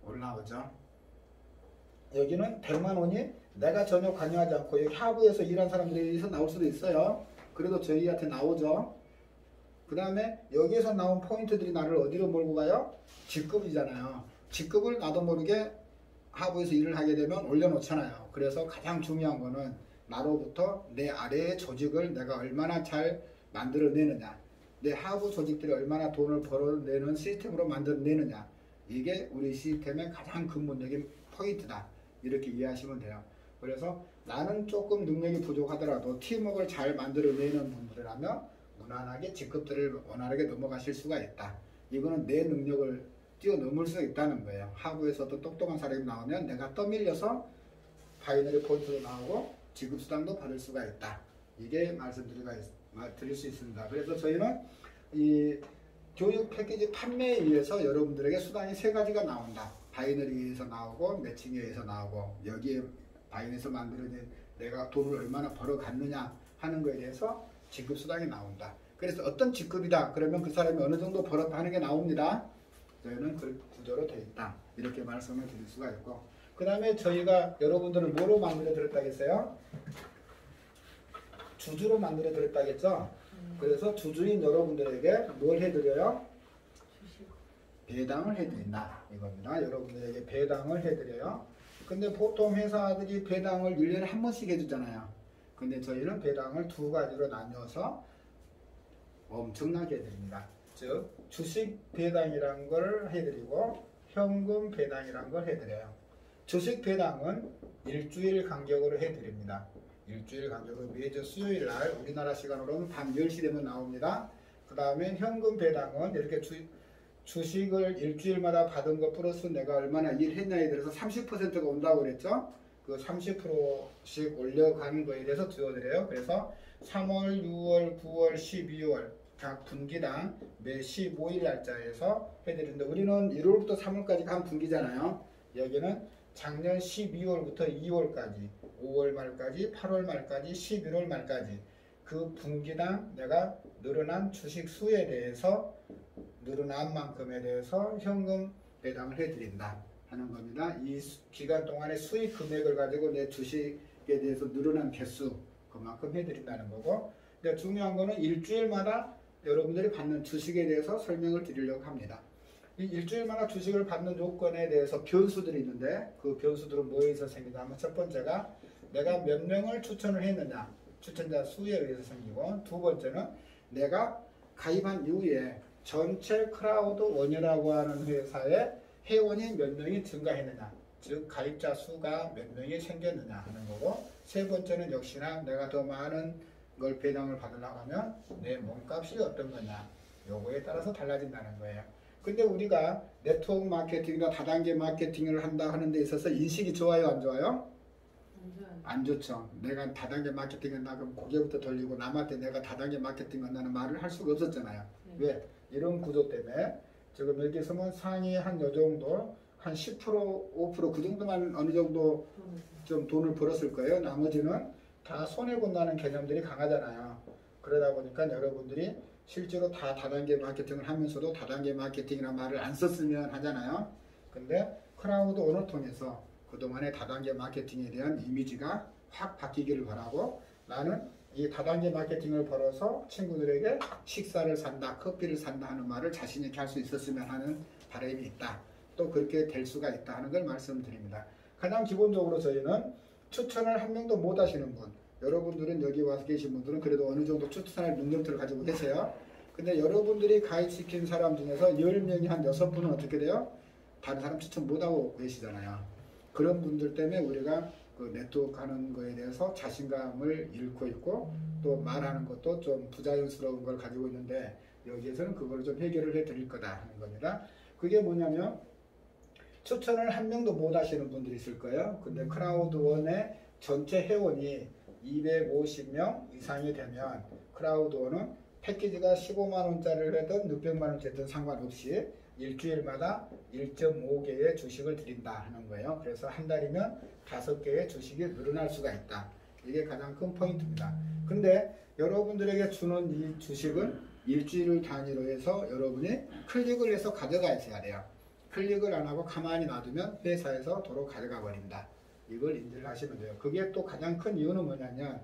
올라오죠. 여기는 100만 원이 내가 전혀 관여하지 않고 여기 하부에서 일한 사람들에서 나올 수도 있어요. 그래도 저희한테 나오죠. 그 다음에 여기에서 나온 포인트들이 나를 어디로 몰고 가요? 직급이잖아요. 직급을 나도 모르게 하부에서 일을 하게 되면 올려놓잖아요. 그래서 가장 중요한 거는 나로부터 내 아래의 조직을 내가 얼마나 잘 만들어내느냐, 내 하부 조직들이 얼마나 돈을 벌어내는 시스템으로 만들어내느냐, 이게 우리 시스템의 가장 근본적인 포인트다. 이렇게 이해하시면 돼요. 그래서 나는 조금 능력이 부족하더라도 팀워크를 잘 만들어내는 분들이라면 무난하게 직급들을 원활하게 넘어가실 수가 있다. 이거는 내 능력을 뛰어넘을 수 있다는 거예요. 하부에서도 똑똑한 사람이 나오면 내가 떠밀려서 바이너리 포인트도 나오고 지급수당도 받을 수가 있다. 이게 말씀드릴 수 있습니다. 그래서 저희는 이 교육 패키지 판매에 의해서 여러분들에게 수당이 세 가지가 나온다. 바이너리에 의해서 나오고, 매칭에 의해서 나오고, 여기에 바이너리에서 만들어진 내가 돈을 얼마나 벌어갔느냐 하는 거에 대해서 지급수당이 나온다. 그래서 어떤 직급이다 그러면 그 사람이 어느 정도 벌었다 하는 게 나옵니다. 저희는 그 구조로 되어 있다. 이렇게 말씀을 드릴 수가 있고, 그 다음에 저희가 여러분들을 뭐로 만들어 드렸다겠어요? 주주로 만들어 드렸다겠죠? 그래서 주주인 여러분들에게 뭘 해드려요? 배당을 해드린다. 이겁니다. 여러분들에게 배당을 해드려요. 근데 보통 회사들이 배당을 1년에 한 번씩 해주잖아요. 근데 저희는 배당을 두 가지로 나뉘어서 엄청나게 해드립니다. 즉 주식 배당이란 걸 해드리고 현금 배당이란 걸 해드려요. 주식 배당은 일주일 간격으로 해드립니다. 일주일 간격으로 매주 수요일 날 우리나라 시간으로는 밤 10시 되면 나옵니다. 그 다음에 현금 배당은 이렇게 주식을 일주일마다 받은 것 플러스 내가 얼마나 일했냐에 대해서 30%가 온다고 그랬죠. 그 30%씩 올려가는 거에 대해서 주어드려요. 그래서 3월, 6월, 9월, 12월 각 분기당 매 15일 날짜에서 해드리는데, 우리는 1월부터 3월까지가 한 분기잖아요. 여기는 작년 12월부터 2월까지, 5월 말까지, 8월 말까지, 11월 말까지 그 분기당 내가 늘어난 주식 수에 대해서, 늘어난 만큼에 대해서 현금 배당을 해드린다 하는 겁니다. 이 기간 동안의 수익 금액을 가지고 내 주식에 대해서 늘어난 개수 그만큼 해드린다는 거고, 중요한 거는 일주일마다 여러분들이 받는 주식에 대해서 설명을 드리려고 합니다. 이 일주일마다 주식을 받는 요건에 대해서 변수들이 있는데 그 변수들은 뭐에 의해서 생기냐면 첫 번째가 내가 몇 명을 추천을 했느냐 추천자 수에 의해서 생기고 두 번째는 내가 가입한 이후에 전체 크라우드 원이라고 하는 회사에 회원이 몇 명이 증가했느냐 즉 가입자 수가 몇 명이 생겼느냐 하는 거고 세 번째는 역시나 내가 더 많은 걸 배당을 받으려고 하면 내 몸값이 어떤 거냐 요거에 따라서 달라진다는 거예요. 근데 우리가 네트워크 마케팅이나 다단계 마케팅을 한다 하는 데 있어서 인식이 좋아요 안 좋아요? 안 좋죠. 내가 다단계 마케팅 한다 그럼 고개부터 돌리고 남한테 내가 다단계 마케팅 한다는 말을 할 수가 없었잖아요. 왜? 이런 구조 때문에 지금 여기서는 상위 한 요 정도 한 10% 5% 그 정도만 어느 정도 좀 돈을 벌었을 거예요. 나머지는 다 손해본다는 개념들이 강하잖아요. 그러다 보니까 여러분들이 실제로 다 다단계 마케팅을 하면서도 다단계 마케팅이라는 말을 안 썼으면 하잖아요. 근데 크라우드 원을 통해서 그동안의 다단계 마케팅에 대한 이미지가 확 바뀌기를 바라고 나는 이 다단계 마케팅을 벌어서 친구들에게 식사를 산다, 커피를 산다 하는 말을 자신 있게 할 수 있었으면 하는 바람이 있다. 또 그렇게 될 수가 있다 하는 걸 말씀드립니다. 가장 기본적으로 저희는 추천을 한 명도 못 하시는 분 여러분들은 여기 와서 계신 분들은 그래도 어느 정도 추천할 능력들을 가지고 계세요. 근데 여러분들이 가입시킨 사람 중에서 10명이 한 6분은 어떻게 돼요? 다른 사람 추천 못하고 계시잖아요. 그런 분들 때문에 우리가 그 네트워크 하는 거에 대해서 자신감을 잃고 있고 또 말하는 것도 좀 부자연스러운 걸 가지고 있는데 여기에서는 그걸 좀 해결을 해 드릴 거다 하는 겁니다. 그게 뭐냐면 추천을 한 명도 못 하시는 분들이 있을 거예요. 근데 크라우드원의 전체 회원이 250명 이상이 되면 크라우드원은 패키지가 15만원짜리를 해든 600만원짜리든 상관없이 일주일마다 1.5개의 주식을 드린다 하는 거예요. 그래서 한 달이면 5개의 주식이 늘어날 수가 있다. 이게 가장 큰 포인트입니다. 근데 여러분들에게 주는 이 주식은 일주일 단위로 해서 여러분이 클릭을 해서 가져가셔야 돼요. 클릭을 안 하고 가만히 놔두면 회사에서 도로 가져가 버린다. 이걸 인지를 하시면 돼요. 그게 또 가장 큰 이유는 뭐냐면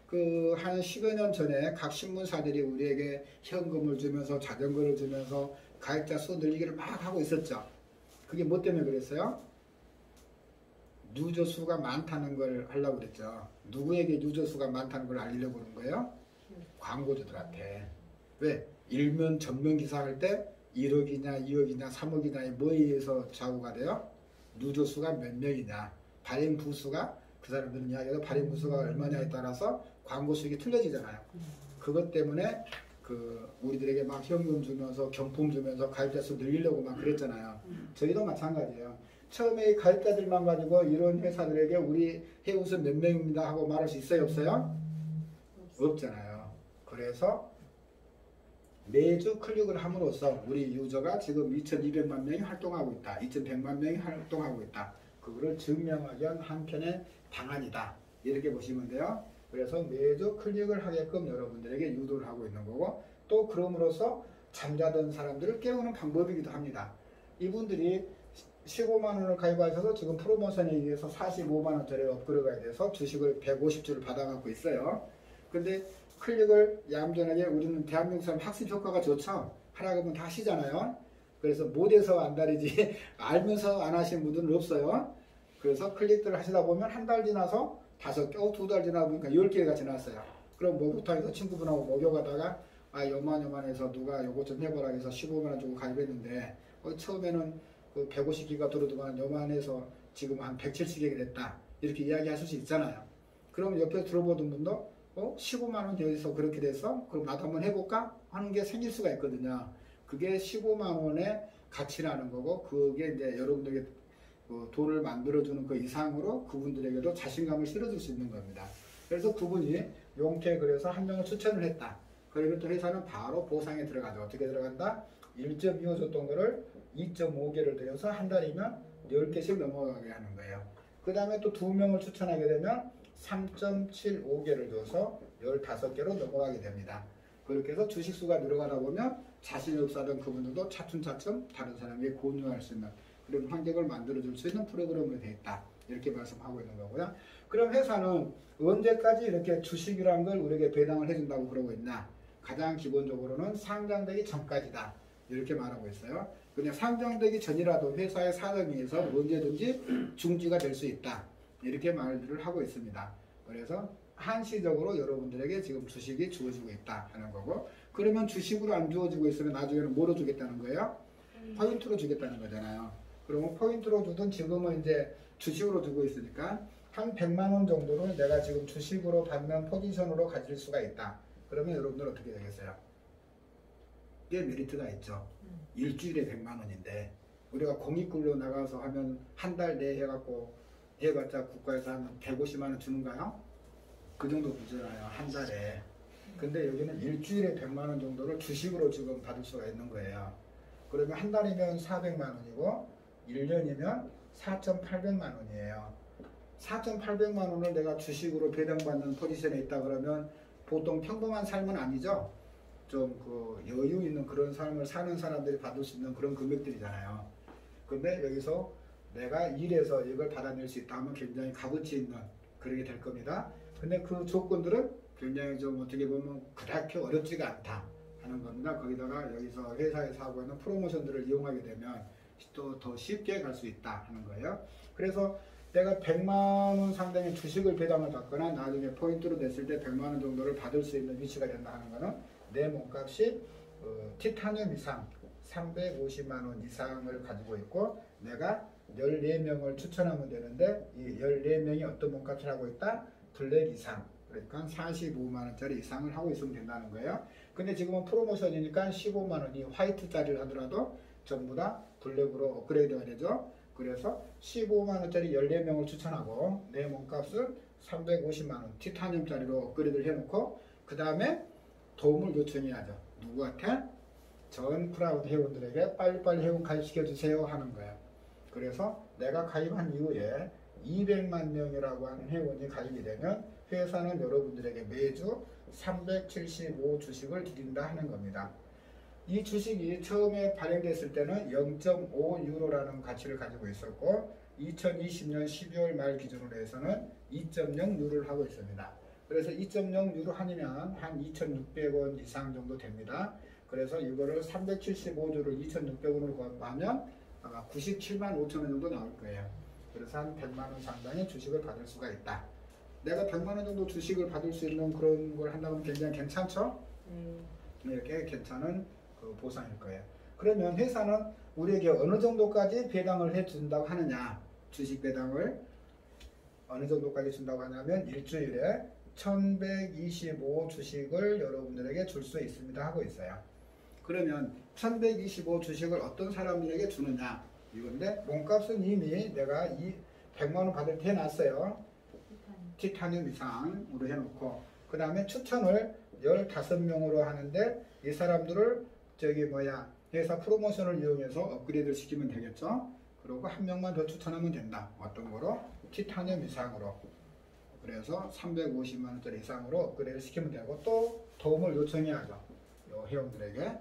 그 한 10여 년 전에 각 신문사들이 우리에게 현금을 주면서 자전거를 주면서 가입자 수 늘리기를 막 하고 있었죠. 그게 뭐 때문에 그랬어요? 유저 수가 많다는 걸 하려고 그랬죠. 누구에게 유저 수가 많다는 걸 알리려고 그런 거예요? 광고주들한테. 왜? 일면 전면 기사 할 때 1억이냐 2억이냐 3억이냐 뭐에 의해서 좌우가 돼요? 유저 수가 몇 명이냐 발행 부수가 그 사람들은 이야기해서 발행 부수가 얼마냐에 따라서 광고 수익이 틀려지잖아요. 그것 때문에 그 우리들에게 막 현금 주면서 경품 주면서 가입자 수 늘리려고 막 그랬잖아요. 저희도 마찬가지예요. 처음에 가입자들만 가지고 이런 회사들에게 우리 회원수 몇 명입니다 하고 말할 수 있어요 없어요? 없잖아요. 그래서 매주 클릭을 함으로써 우리 유저가 지금 2200만 명이 활동하고 있다. 2100만 명이 활동하고 있다. 그거를 증명하기 위한 한편의 방안이다. 이렇게 보시면 돼요. 그래서 매주 클릭을 하게끔 여러분들에게 유도를 하고 있는 거고 또 그럼으로써 잠자던 사람들을 깨우는 방법이기도 합니다. 이분들이 15만 원을 가입하셔서 지금 프로모션에 의해서 45만 원짜리 업그레이드가 돼서 주식을 150주를 받아갖고 있어요. 근데 클릭을 얌전하게 우리는 대한민국 사람 학습 효과가 좋죠. 하라고 하면 다 하시잖아요. 그래서 못해서 안달이지 알면서 안 하시는 분들은 없어요. 그래서 클릭들을 하시다 보면 한 달 지나서 5개, 2달 지나 보니까 10개가 지났어요. 그럼 목욕탕에서 친구분하고 목욕하다가 요만해서 누가 요거 좀 해보라 해서 15만 원 주고 가입했는데 처음에는 그 150기가 들어두면 요만해서 지금 한 170개가 됐다. 이렇게 이야기하실 수 있잖아요. 그럼 옆에 들어보던 분도 15만 원 여기서 그렇게 돼서 그럼 나도 한번 해볼까? 하는 게 생길 수가 있거든요. 그게 15만 원의 가치라는 거고 그게 이제 여러분들에게 돈을 만들어주는 그 이상으로 그분들에게도 자신감을 실어줄 수 있는 겁니다. 그래서 그분이 용케 그래서 한 명을 추천을 했다. 그리고 또 회사는 바로 보상에 들어가죠. 어떻게 들어간다? 1.25 줬던 거를 2.5개를 들여서 한 달이면 10개씩 넘어가게 하는 거예요. 그 다음에 또 2명을 추천하게 되면 3.75개를 줘서 15개로 넘어가게 됩니다. 그렇게 해서 주식수가 늘어가다 보면 자신이 없었던 그분들도 차츰차츰 다른 사람에게 공유할 수 있는 그런 환경을 만들어줄 수 있는 프로그램으로 되어 있다. 이렇게 말씀하고 있는 거고요. 그럼 회사는 언제까지 이렇게 주식이라는 걸 우리에게 배당을 해준다고 그러고 있나? 가장 기본적으로는 상장되기 전까지다. 이렇게 말하고 있어요. 그냥 상장되기 전이라도 회사의 사정에 의해서 언제든지 중지가 될 수 있다. 이렇게 말들을 하고 있습니다. 그래서 한시적으로 여러분들에게 지금 주식이 주어지고 있다 하는 거고, 그러면 주식으로 안 주어지고 있으면 나중에는 뭐로 주겠다는 거예요? 포인트로 주겠다는 거잖아요. 그러면 포인트로 주든 지금은 이제 주식으로 주고 있으니까 한 100만 원 정도를 내가 지금 주식으로 받는 포지션으로 가질 수가 있다. 그러면 여러분들 어떻게 되겠어요? 꽤 메리트가 있죠. 일주일에 100만 원인데 우리가 공익글로 나가서 하면 한 달 내에 해갖고 해봤자 국가에서 한 150만 원 주는가요? 그 정도 주잖아요. 한 달에. 근데 여기는 일주일에 100만 원 정도를 주식으로 지금 받을 수가 있는 거예요. 그러면 한 달이면 400만 원이고 1년이면 4,800만 원이에요. 4,800만 원을 내가 주식으로 배당받는 포지션에 있다 그러면 보통 평범한 삶은 아니죠. 좀 그 여유 있는 그런 삶을 사는 사람들이 받을 수 있는 그런 금액들이잖아요. 근데 여기서 내가 일해서 이걸 받아낼 수 있다 하면 굉장히 값어치 있는 그렇게 될 겁니다. 근데 그 조건들은 굉장히 좀 어떻게 보면 그렇게 어렵지가 않다 하는 겁니다. 거기다가 여기서 회사에서 하고 있는 프로모션들을 이용하게 되면 또 더 쉽게 갈 수 있다 하는 거예요. 그래서 내가 100만 원 상당의 주식을 배당을 받거나 나중에 포인트로 냈을 때 100만 원 정도를 받을 수 있는 위치가 된다 하는 거는 내 몸값이 티타늄 이상 350만 원 이상을 가지고 있고 내가 14명을 추천하면 되는데 이 14명이 어떤 몸값을 하고 있다? 블랙 이상, 그러니까 45만 원짜리 이상을 하고 있으면 된다는 거예요. 근데 지금은 프로모션이니까 15만 원이 화이트짜리를 하더라도 전부 다 블랙으로 업그레이드가 되죠. 그래서 15만 원짜리 14명을 추천하고 내 몸값을 350만 원 티타늄짜리로 업그레이드를 해놓고 그 다음에 도움을 요청해야죠. 누구한테? 전 크라우드 회원들에게 빨리빨리 회원 가입시켜주세요 하는 거예요. 그래서 내가 가입한 이후에 200만 명이라고 하는 회원이 가입이 되면 회사는 여러분들에게 매주 375 주식을 드린다 하는 겁니다. 이 주식이 처음에 발행됐을 때는 0.5 유로라는 가치를 가지고 있었고 2020년 12월 말 기준으로 해서는 2.0 유로를 하고 있습니다. 그래서 2.0 유로 한이면 한 2,600원 이상 정도 됩니다. 그래서 이거를 375주를 2,600원으로 곱하면 아마 97만 5천 원 정도 나올 거예요. 그래서 한 100만 원 상당의 주식을 받을 수가 있다. 내가 100만 원 정도 주식을 받을 수 있는 그런 걸 한다면 굉장히 괜찮죠? 이렇게 괜찮은 그 보상일 거예요. 그러면 회사는 우리에게 어느 정도까지 배당을 해준다고 하느냐? 주식 배당을 어느 정도까지 준다고 하냐면 일주일에 1125 주식을 여러분들에게 줄 수 있습니다 하고 있어요. 그러면 1125 주식을 어떤 사람들에게 주느냐 이건데 몸값은 이미 내가 이 100만 원 받을 때 해놨어요. 티타늄 이상으로 해놓고 그 다음에 추천을 15명으로 하는데 이 사람들을 회사 프로모션을 이용해서 업그레이드를 시키면 되겠죠. 그리고 한 명만 더 추천하면 된다. 어떤 거로? 티타늄 이상으로. 그래서 350만 원짜리 이상으로 업그레이드 시키면 되고 또 도움을 요청해야죠. 요 회원들에게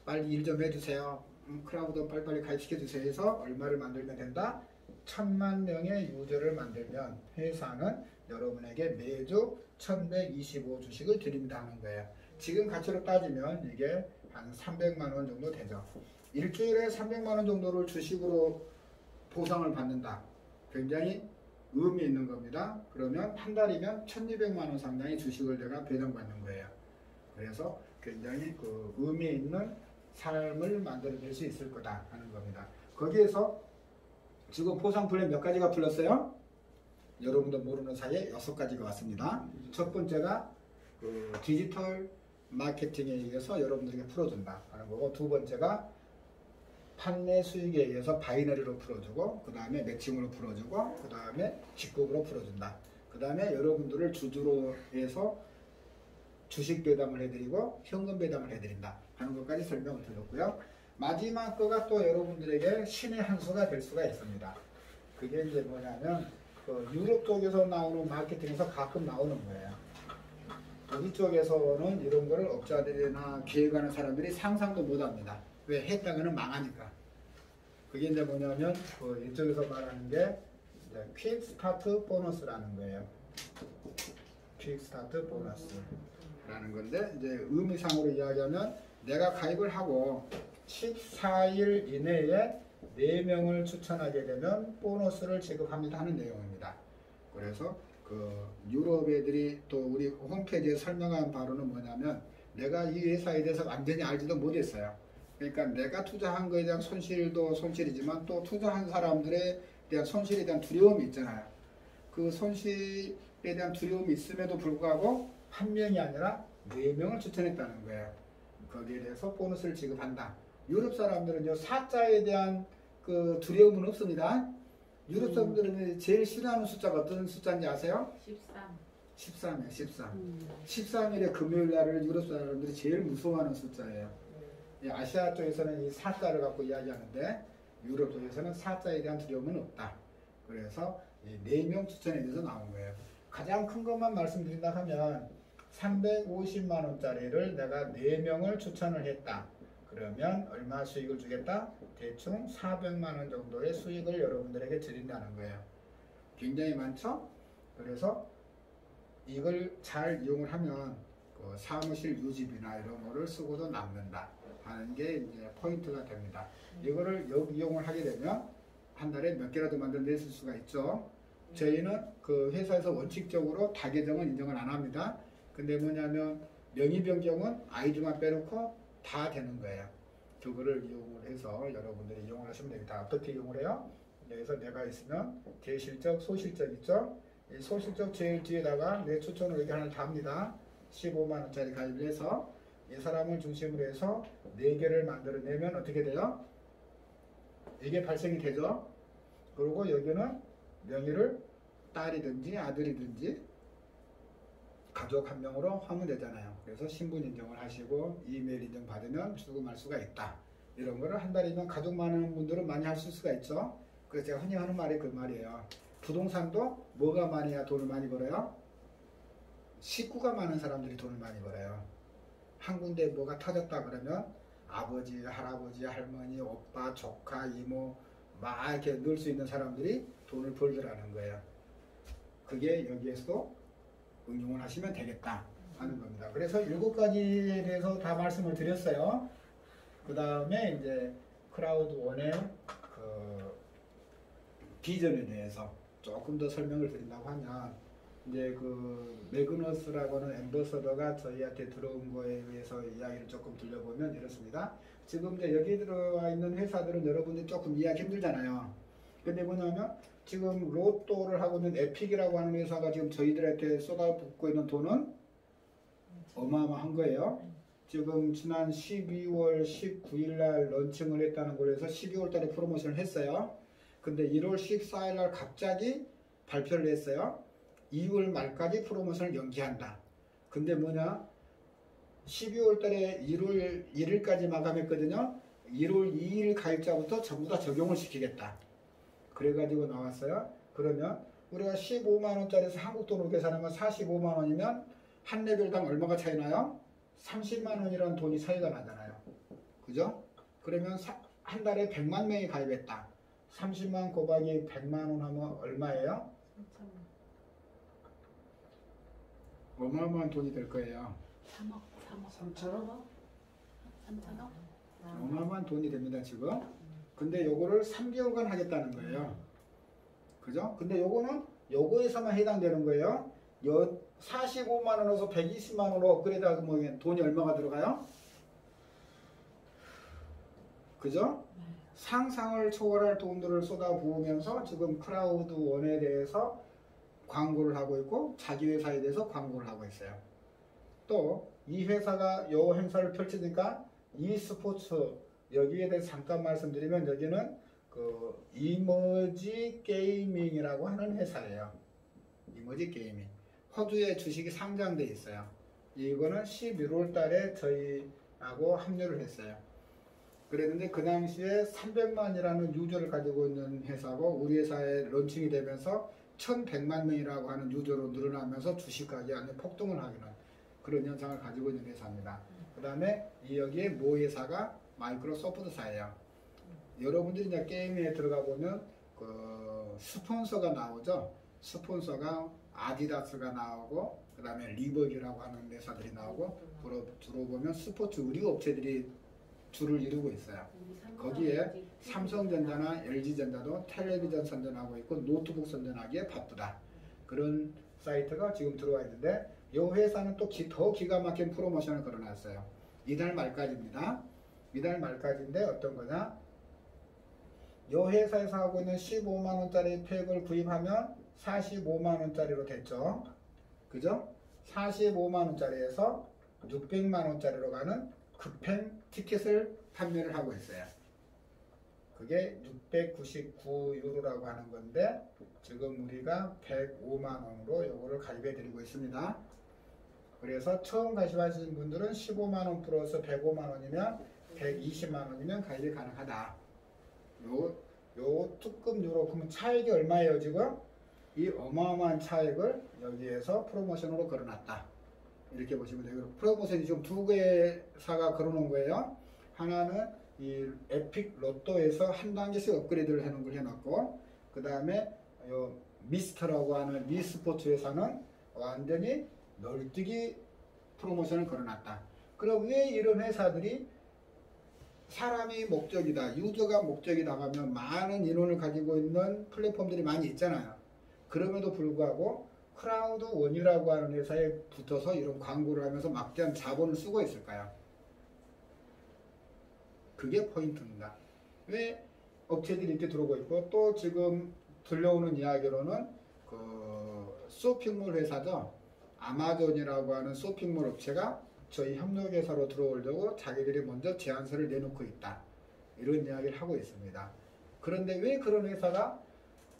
빨리 일 좀 해주세요. 크라우드 빨리빨리 가입시켜주세요 해서 얼마를 만들면 된다? 1000만 명의 유저를 만들면 회사는 여러분에게 매주 1125 주식을 드립니다 하는 거예요. 지금 가치로 따지면 이게 한 300만 원 정도 되죠. 일주일에 300만 원 정도를 주식으로 보상을 받는다. 굉장히 의미 있는 겁니다. 그러면 한 달이면 1200만 원 상당의 주식을 내가 배당받는 거예요. 그래서 굉장히 그 의미 있는 삶을 만들어낼 수 있을 거다 하는 겁니다. 거기에서 지금 보상 플랜 몇 가지가 풀렸어요? 여러분도 모르는 사이에 6가지가 왔습니다. 첫 번째가 그 디지털 마케팅에 의해서 여러분들에게 풀어준다 하는 거고, 두 번째가 판매 수익에 의해서 바이너리로 풀어주고, 그 다음에 매칭으로 풀어주고, 그 다음에 직급으로 풀어준다. 그 다음에 여러분들을 주주로 해서 주식 배당을 해드리고 현금 배당을 해드린다 하는 것까지 설명을 드렸고요. 마지막 거가 또 여러분들에게 신의 한 수가 될 수가 있습니다. 그게 이제 뭐냐면 그 유럽 쪽에서 나오는 마케팅에서 가끔 나오는 거예요. 우리 쪽에서는 이런 거를 업자들이나 기획하는 사람들이 상상도 못합니다. 왜? 했다가는 망하니까. 그게 이제 뭐냐면 그 이쪽에서 말하는 게 이제 퀵 스타트 보너스라는 거예요. 퀵 스타트 보너스라는 건데 이제 의미상으로 이야기하면 내가 가입을 하고 14일 이내에 4명을 추천하게 되면 보너스를 지급합니다 하는 내용입니다. 그래서 그 유럽 애들이 또 우리 홈페이지에 설명한 바로는 뭐냐면 내가 이 회사에 대해서 완전히 알지도 못했어요. 그러니까 내가 투자한 거에 대한 손실도 손실이지만 또 투자한 사람들에 대한 손실에 대한 두려움이 있잖아요. 그 손실에 대한 두려움이 있음에도 불구하고 한 명이 아니라 4명을 추천했다는 거예요. 거기에 대해서 보너스를 지급한다. 유럽 사람들은요, 사자에 대한 그 두려움은 없습니다. 유럽 사람들은 제일 싫어하는 숫자가 어떤 숫자인지 아세요? 13이에요. 13. 13일의 금요일 날을 유럽 사람들이 제일 무서워하는 숫자예요. 아시아 쪽에서는 이 사자를 갖고 이야기하는데 유럽 쪽에서는 사자에 대한 두려움은 없다. 그래서 이 4명 추천에 대해서 나온 거예요. 가장 큰 것만 말씀드린다 하면 350만 원짜리를 내가 4명을 추천을 했다. 그러면 얼마 수익을 주겠다? 대충 400만 원 정도의 수익을 여러분들에게 드린다는 거예요. 굉장히 많죠? 그래서 이걸 잘 이용을 하면 그 사무실 유지비나 이런 거를 쓰고도 남는다 하는 게 이제 포인트가 됩니다. 이거를 이용을 하게 되면 한 달에 몇 개라도 만들어낼 수가 있죠. 저희는 그 회사에서 원칙적으로 다계정은 인정을 안 합니다. 근데 뭐냐면 명의 변경은 아이디만 빼놓고 다 되는 거예요. 그거를 이용을 해서 여러분들이 이용을 하시면 됩니다. 어떻게 이용을 해요? 여기서 내가 있으면 대실적, 소실적 있죠? 이 소실적 제일 뒤에다가 내 추천을 이렇게 하나 답니다. 15만 원짜리 가입을 해서 이 사람을 중심으로 해서 4개를 만들어내면 어떻게 돼요? 이게 발생이 되죠? 그리고 여기는 명의를 딸이든지 아들이든지 가족 한 명으로 하면 되잖아요. 그래서 신분 인정을 하시고 이메일 인정 받으면 출금할 수가 있다. 이런 거를 한 달이면 가족 많은 분들은 많이 하실 수가 있죠. 그래서 제가 흔히 하는 말이 그 말이에요. 부동산도 뭐가 많아야 돈을 많이 벌어요? 식구가 많은 사람들이 돈을 많이 벌어요. 한 군데 뭐가 터졌다 그러면 아버지, 할아버지, 할머니, 오빠, 조카, 이모 막 이렇게 넣을 수 있는 사람들이 돈을 벌더라는 거예요. 그게 여기에서도 응용을 하시면 되겠다 하는 겁니다. 그래서 7가지에 대해서 다 말씀을 드렸어요. 그 다음에 이제 크라우드 원의 그 비전에 대해서 조금 더 설명을 드린다고 하면 이제 그 매그너스라고 하는 앰버서더가 저희한테 들어온 거에 의해서 이야기를 조금 들려보면 이렇습니다. 지금 이제 여기 들어와 있는 회사들은 여러분들이 조금 이해하기 힘들잖아요. 근데 뭐냐면 지금 로또를 하고 있는 에픽이라고 하는 회사가 지금 저희들한테 쏟아붓고 있는 돈은 어마어마한 거예요. 지금 지난 12월 19일 날 런칭을 했다는 걸로 해서 12월 달에 프로모션을 했어요. 근데 1월 14일 날 갑자기 발표를 했어요. 2월 말까지 프로모션을 연기한다. 근데 뭐냐? 12월 달에 1월 1일까지 마감했거든요. 1월 2일 가입자부터 전부 다 적용을 시키겠다. 그래가지고 나왔어요. 그러면 우리가 15만 원짜리에서 한국 돈으로 계산하면 45만 원이면 한 레벨당 얼마가 차이 나요? 30만 원이라는 돈이 차이가 나잖아요. 그죠? 그러면 한 달에 100만 명이 가입했다. 30만 곱하기 100만 원 하면 얼마예요? 3,000원. 어마어마한 돈이 될 거예요. 3천원? 어마어마한 돈이 됩니다, 지금. 근데 요거를 3개월간 하겠다는 거예요. 그죠? 근데 요거는 요거에서만 해당되는 거예요. 45만 원에서 120만 원으로 업그레이드 하면 돈이 얼마가 들어가요? 그죠? 상상을 초월할 돈들을 쏟아부으면서 지금 크라우드 원에 대해서 광고를 하고 있고 자기 회사에 대해서 광고를 하고 있어요. 또 이 회사가 요 행사를 펼치니까 e스포츠 여기에 대해서 잠깐 말씀드리면 여기는 그 이머지 게이밍이라고 하는 회사예요. 이머지 게이밍. 호주에 주식이 상장돼 있어요. 이거는 11월 달에 저희하고 합류를 했어요. 그랬는데 그 당시에 300만이라는 유저를 가지고 있는 회사고 우리 회사에 런칭이 되면서 1100만 명이라고 하는 유저로 늘어나면서 주식 가격이 완전 폭등을 하기는 그런 현상을 가지고 있는 회사입니다. 그 다음에 여기에 모 회사가 마이크로소프트사예요. 여러분들이 이제 게임에 들어가 보면 그 스폰서가 나오죠. 스폰서가 아디다스가 나오고 그 다음에 리버기라고 하는 회사들이 나오고 주로 보면 스포츠 의류 업체들이 주를 이루고 있어요. 거기에 삼성전자나 LG전자도 텔레비전 선전하고 있고 노트북 선전하기에 바쁘다. 그런 사이트가 지금 들어와 있는데 이 회사는 또 더 기가 막힌 프로모션을 걸어놨어요. 이달 말까지입니다. 이달 말까지인데 어떤 거냐? 이 회사에서 하고 있는 15만원짜리 팩을 구입하면 45만원짜리로 됐죠. 그죠? 45만원짜리에서 600만원짜리로 가는 급행 티켓을 판매를 하고 있어요. 그게 699유로라고 하는 건데 지금 우리가 105만원으로 요거를 가입해 드리고 있습니다. 그래서 처음 가입하신 분들은 15만원 플러스 105만원이면 120만원이면 가입이 가능하다. 요 특급 유로 그러면 차액이 얼마예요 지금? 이 어마어마한 차액을 여기에서 프로모션으로 걸어놨다. 이렇게 보시면 돼요. 프로모션이 지금 두 개사가 걸어놓은 거예요. 하나는 이 에픽 로또에서 한 단계씩 업그레이드를 해놓은 걸 해놨고, 그 다음에 요 미스터라고 하는 미스포츠 회사는 완전히 널뛰기 프로모션을 걸어놨다. 그럼 왜 이런 회사들이 사람이 목적이다, 유저가 목적이다 하면 많은 인원을 가지고 있는 플랫폼들이 많이 있잖아요. 그럼에도 불구하고 크라우드 원이라고 하는 회사에 붙어서 이런 광고를 하면서 막대한 자본을 쓰고 있을까요? 그게 포인트입니다. 왜 업체들이 이렇게 들어오고 있고, 또 지금 들려오는 이야기로는 그 쇼핑몰 회사죠. 아마존이라고 하는 쇼핑몰 업체가 저희 협력회사로 들어오려고 자기들이 먼저 제안서를 내놓고 있다. 이런 이야기를 하고 있습니다. 그런데 왜 그런 회사가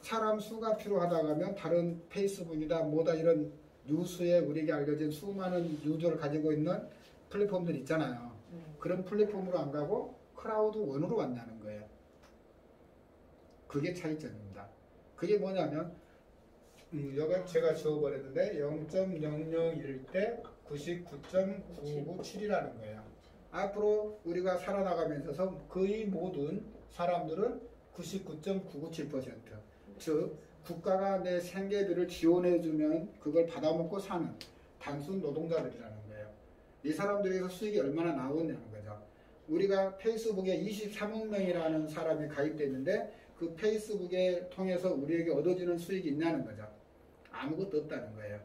사람 수가 필요하다고 하면 다른 페이스북이다 뭐다 이런 뉴스에 우리에게 알려진 수많은 유저를 가지고 있는 플랫폼들 있잖아요. 그런 플랫폼으로 안 가고 크라우드 원으로 왔냐는 거예요. 그게 차이점입니다. 그게 뭐냐면 여기 제가 지워버렸는데 0.001 대 99.997이라는 거예요. 앞으로 우리가 살아나가면서 거의 모든 사람들은 99.997%, 즉 국가가 내 생계비를 지원해주면 그걸 받아먹고 사는 단순 노동자들이라는 거예요. 이 사람들에게서 수익이 얼마나 나오냐는 거죠. 우리가 페이스북에 23억 명이라는 사람이 가입됐는데 그 페이스북에 통해서 우리에게 얻어지는 수익이 있냐는 거죠. 아무것도 없다는 거예요.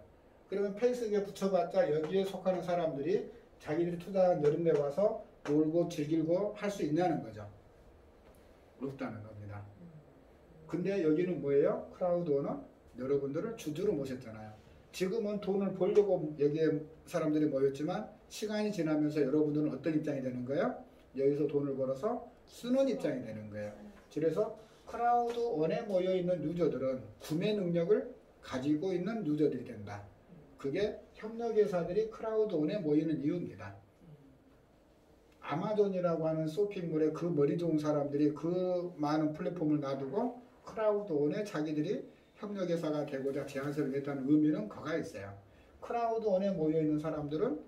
그러면 페이스북에 붙여봤자 여기에 속하는 사람들이 자기들이 투자한 여름에 와서 놀고 즐기고 할 수 있냐는 거죠. 없다는 겁니다. 근데 여기는 뭐예요? 크라우드원은 여러분들을 주주로 모셨잖아요. 지금은 돈을 벌려고 여기에 사람들이 모였지만 시간이 지나면서 여러분들은 어떤 입장이 되는 거예요? 여기서 돈을 벌어서 쓰는 입장이 되는 거예요. 그래서 크라우드원에 모여있는 유저들은 구매 능력을 가지고 있는 유저들이 된다. 그게 협력회사들이 크라우드원에 모이는 이유입니다. 아마존이라고 하는 쇼핑몰에 그 머리 좋은 사람들이 그 많은 플랫폼을 놔두고 크라우드원에 자기들이 협력회사가 되고자 제안서를 냈다는 의미는 거가 있어요. 크라우드원에 모여있는 사람들은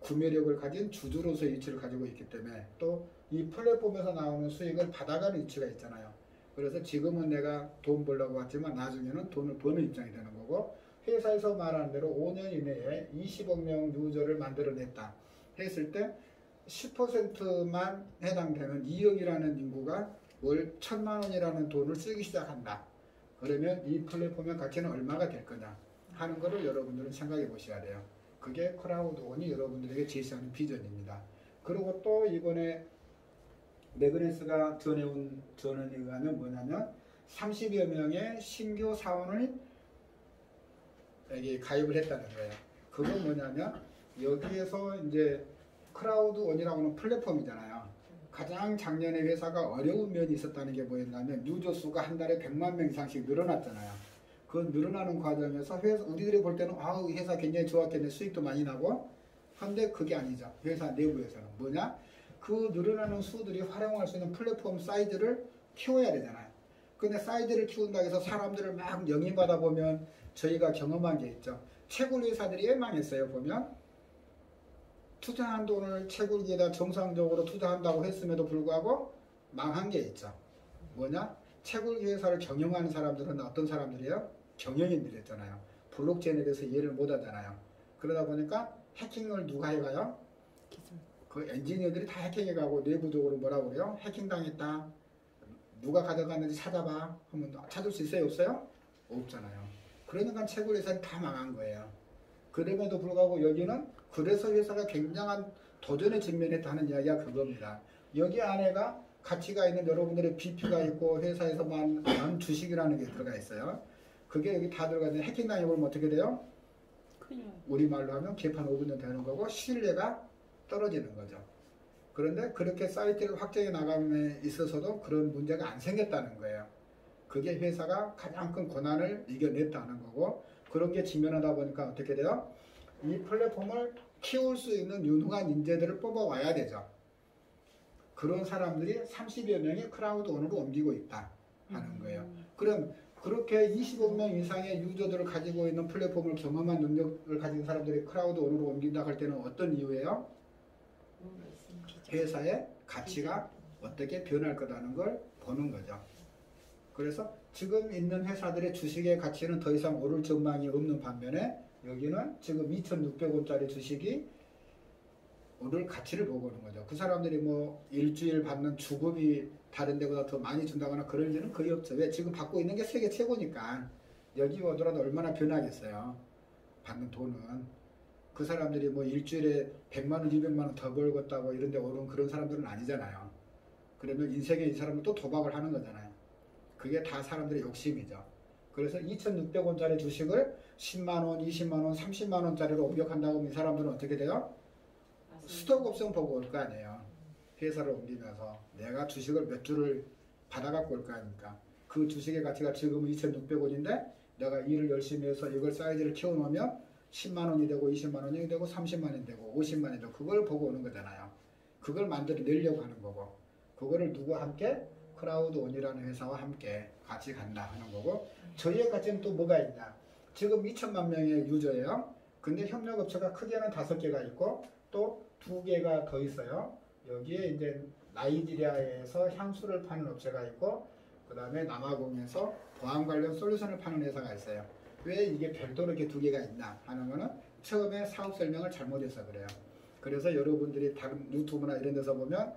구매력을 가진 주주로서의 위치를 가지고 있기 때문에 또 이 플랫폼에서 나오는 수익을 받아가는 위치가 있잖아요. 그래서 지금은 내가 돈 벌려고 왔지만 나중에는 돈을 버는 입장이 되는 거고, 회사에서 말하는 대로 5년 이내에 20억 명 유저를 만들어냈다 했을 때 10%만 해당되는 2억이라는 인구가 월 1,000만 원이라는 돈을 쓰기 시작한다. 그러면 이 플랫폼의 가치는 얼마가 될 거냐 하는 것을 여러분들은 생각해 보셔야 돼요. 그게 크라우드원이 여러분들에게 제시하는 비전입니다. 그리고 또 이번에 매그네스가 전해온 전언에 의하면 뭐냐면 30여 명의 신규 사원을 여기 가입을 했다는 거예요. 그건 뭐냐면 여기에서 이제 크라우드원이라고 하는 플랫폼이잖아요. 가장 작년에 회사가 어려운 면이 있었다는 게 뭐였냐면 유저 수가 한 달에 100만 명 이상씩 늘어났잖아요. 그 늘어나는 과정에서 우리들이 볼 때는 이 회사 굉장히 좋았겠네, 수익도 많이 나고. 근데 그게 아니죠. 회사 내부에서는 뭐냐? 그 늘어나는 수들이 활용할 수 있는 플랫폼 사이즈를 키워야 되잖아요. 근데 사이즈를 키운다고 해서 사람들을 막 영입하다 보면 저희가 경험한 게 있죠. 채굴 회사들이 왜 망했어요? 보면 투자한 돈을 채굴기에다 정상적으로 투자한다고 했음에도 불구하고 망한 게 있죠. 뭐냐? 채굴기 회사를 경영하는 사람들은 어떤 사람들이에요? 경영인들이었잖아요. 블록체인에 대해서 이해를 못 하잖아요. 그러다 보니까 해킹을 누가 해가요? 그 엔지니어들이 다 해킹해가고 내부적으로 뭐라고 그래요? 해킹당했다. 누가 가져갔는지 찾아봐. 하면 찾을 수 있어요? 없어요? 없잖아요. 그러니까 채굴 회사는 다 망한 거예요. 그럼에도 불구하고 여기는 그래서 회사가 굉장한 도전에 직면했다는 이야기가 그겁니다. 여기 안에가 가치가 있는 여러분들의 BP가 있고 회사에서만 난 주식이라는 게 들어가 있어요. 그게 여기 다 들어가 있는데 해킹 당해보면 어떻게 돼요? 우리말로 하면 개판 5분전 되는 거고 신뢰가 떨어지는 거죠. 그런데 그렇게 사이트를 확장해 나감에 있어서도 그런 문제가 안 생겼다는 거예요. 그게 회사가 가장 큰 고난을 이겨냈다는 거고 그런 게 직면하다 보니까 어떻게 돼요? 이 플랫폼을 키울 수 있는 유능한 인재들을 뽑아와야 되죠. 그런 사람들이 30여 명이 크라우드원으로 옮기고 있다 하는 거예요. 그럼 그렇게 25명 이상의 유저들을 가지고 있는 플랫폼을 경험한 능력을 가진 사람들이 크라우드원으로 옮긴다 할 때는 어떤 이유예요? 회사의 가치가 어떻게 변할 거라는 걸 보는 거죠. 그래서 지금 있는 회사들의 주식의 가치는 더 이상 오를 전망이 없는 반면에 여기는 지금 2,600원짜리 주식이 오를 가치를 보고 오는 거죠. 그 사람들이 뭐 일주일 받는 주급이 다른 데보다 더 많이 준다거나 그럴 일은 거의 없죠. 왜? 지금 받고 있는 게 세계 최고니까 여기 오더라도 얼마나 변하겠어요. 받는 돈은. 그 사람들이 뭐 일주일에 100만 원, 200만 원 더 벌겠다고 이런 데 오른 그런 사람들은 아니잖아요. 그러면 인생에 이 사람은 또 도박을 하는 거잖아요. 그게 다 사람들의 욕심이죠. 그래서 2,600원짜리 주식을 10만 원, 20만 원, 30만 원짜리로 옮겨간다고 하면 이 사람들은 어떻게 돼요? 스톡 옵션 보고 올 거 아니에요. 회사를 옮기면서 내가 주식을 몇 주를 받아갖고 올 거 아닙니까? 그 주식의 가치가 지금은 2,600원인데 내가 일을 열심히 해서 이걸 사이즈를 키워놓으면 10만 원이 되고 20만 원이 되고 30만 원이 되고 50만 원이 되고 그걸 보고 오는 거잖아요. 그걸 만들어내려고 하는 거고 그거를 누구와 함께? 크라우드원이라는 회사와 함께 같이 간다 하는 거고 저희의 가치는 또 뭐가 있냐? 지금 2천만 명의 유저예요. 근데 협력업체가 크게는 5개가 있고 또 2개가 더 있어요. 여기에 이제 나이지리아에서 향수를 파는 업체가 있고 그 다음에 남아공에서 보안 관련 솔루션을 파는 회사가 있어요. 왜 이게 별도로 이렇게 2개가 있나 하는 거는 처음에 사업 설명을 잘못해서 그래요. 그래서 여러분들이 다른 유튜브나 이런 데서 보면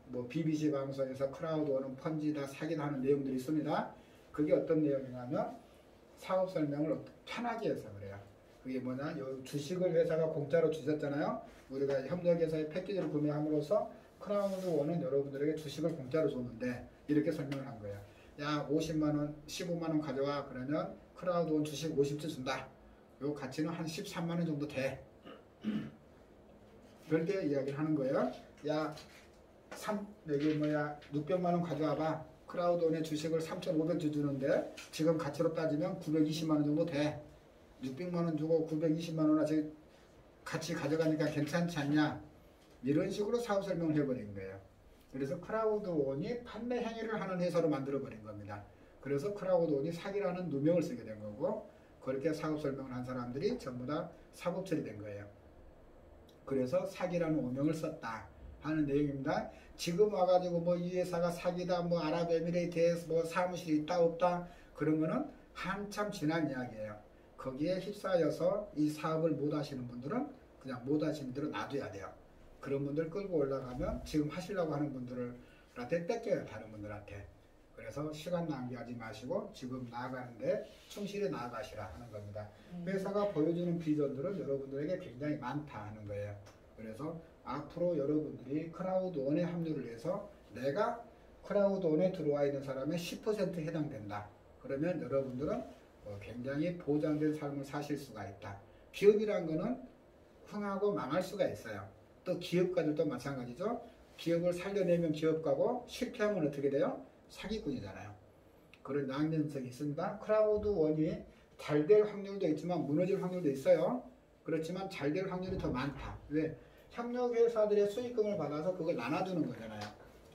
뭐 BBC 방송에서 크라우드원은 펀지다 사기다 하는 내용들이 있습니다. 그게 어떤 내용이냐면 사업 설명을 편하게 해서 그래요. 그게 뭐냐? 주식을 회사가 공짜로 주셨잖아요. 우리가 협력회사의 패키지를 구매함으로써 크라우드원은 여러분들에게 주식을 공짜로 줬는데 이렇게 설명을 한 거예요. 야 50만원, 15만원 가져와. 그러면 크라우드원 주식 50주 준다. 요 가치는 한 13만원 정도 돼. 그렇게 이야기를 하는 거예요. 야 여기 600만원 가져와봐. 크라우드원의 주식을 3,500주 주는데 지금 가치로 따지면 920만원 정도 돼. 600만원 주고 920만원 아직 같이 가져가니까 괜찮지 않냐? 이런 식으로 사업 설명을 해버린 거예요. 그래서 크라우드원이 판매 행위를 하는 회사로 만들어버린 겁니다. 그래서 크라우드원이 사기라는 누명을 쓰게 된 거고 그렇게 사업 설명을 한 사람들이 전부 다 사법 처리된 거예요. 그래서 사기라는 오명을 썼다 하는 내용입니다. 지금 와가지고 뭐 이 회사가 사기다, 뭐 아랍에미레이트에 뭐 사무실이 있다 없다 그런 거는 한참 지난 이야기예요. 거기에 휩싸여서 이 사업을 못 하시는 분들은 그냥 못 하시는 분들은 놔둬야 돼요. 그런 분들 끌고 올라가면 지금 하시려고 하는 분들한테 뺏겨요. 다른 분들한테. 그래서 시간 낭비하지 마시고 지금 나아가는데 충실히 나아가시라 하는 겁니다. 회사가 보여주는 비전들은 여러분들에게 굉장히 많다 하는 거예요. 그래서 앞으로 여러분들이 크라우드원에 합류를 해서 내가 크라우드원에 들어와 있는 사람의 10% 해당된다. 그러면 여러분들은 굉장히 보장된 삶을 사실 수가 있다. 기업이란 거는 흥하고 망할 수가 있어요. 또 기업가들도 마찬가지죠. 기업을 살려내면 기업가고 실패하면 어떻게 돼요? 사기꾼이잖아요. 그런 양면성이 있습니다. 크라우드원이 잘 될 확률도 있지만 무너질 확률도 있어요. 그렇지만 잘 될 확률이 더 많다. 왜? 협력회사들의 수익금을 받아서 그걸 나눠주는 거잖아요.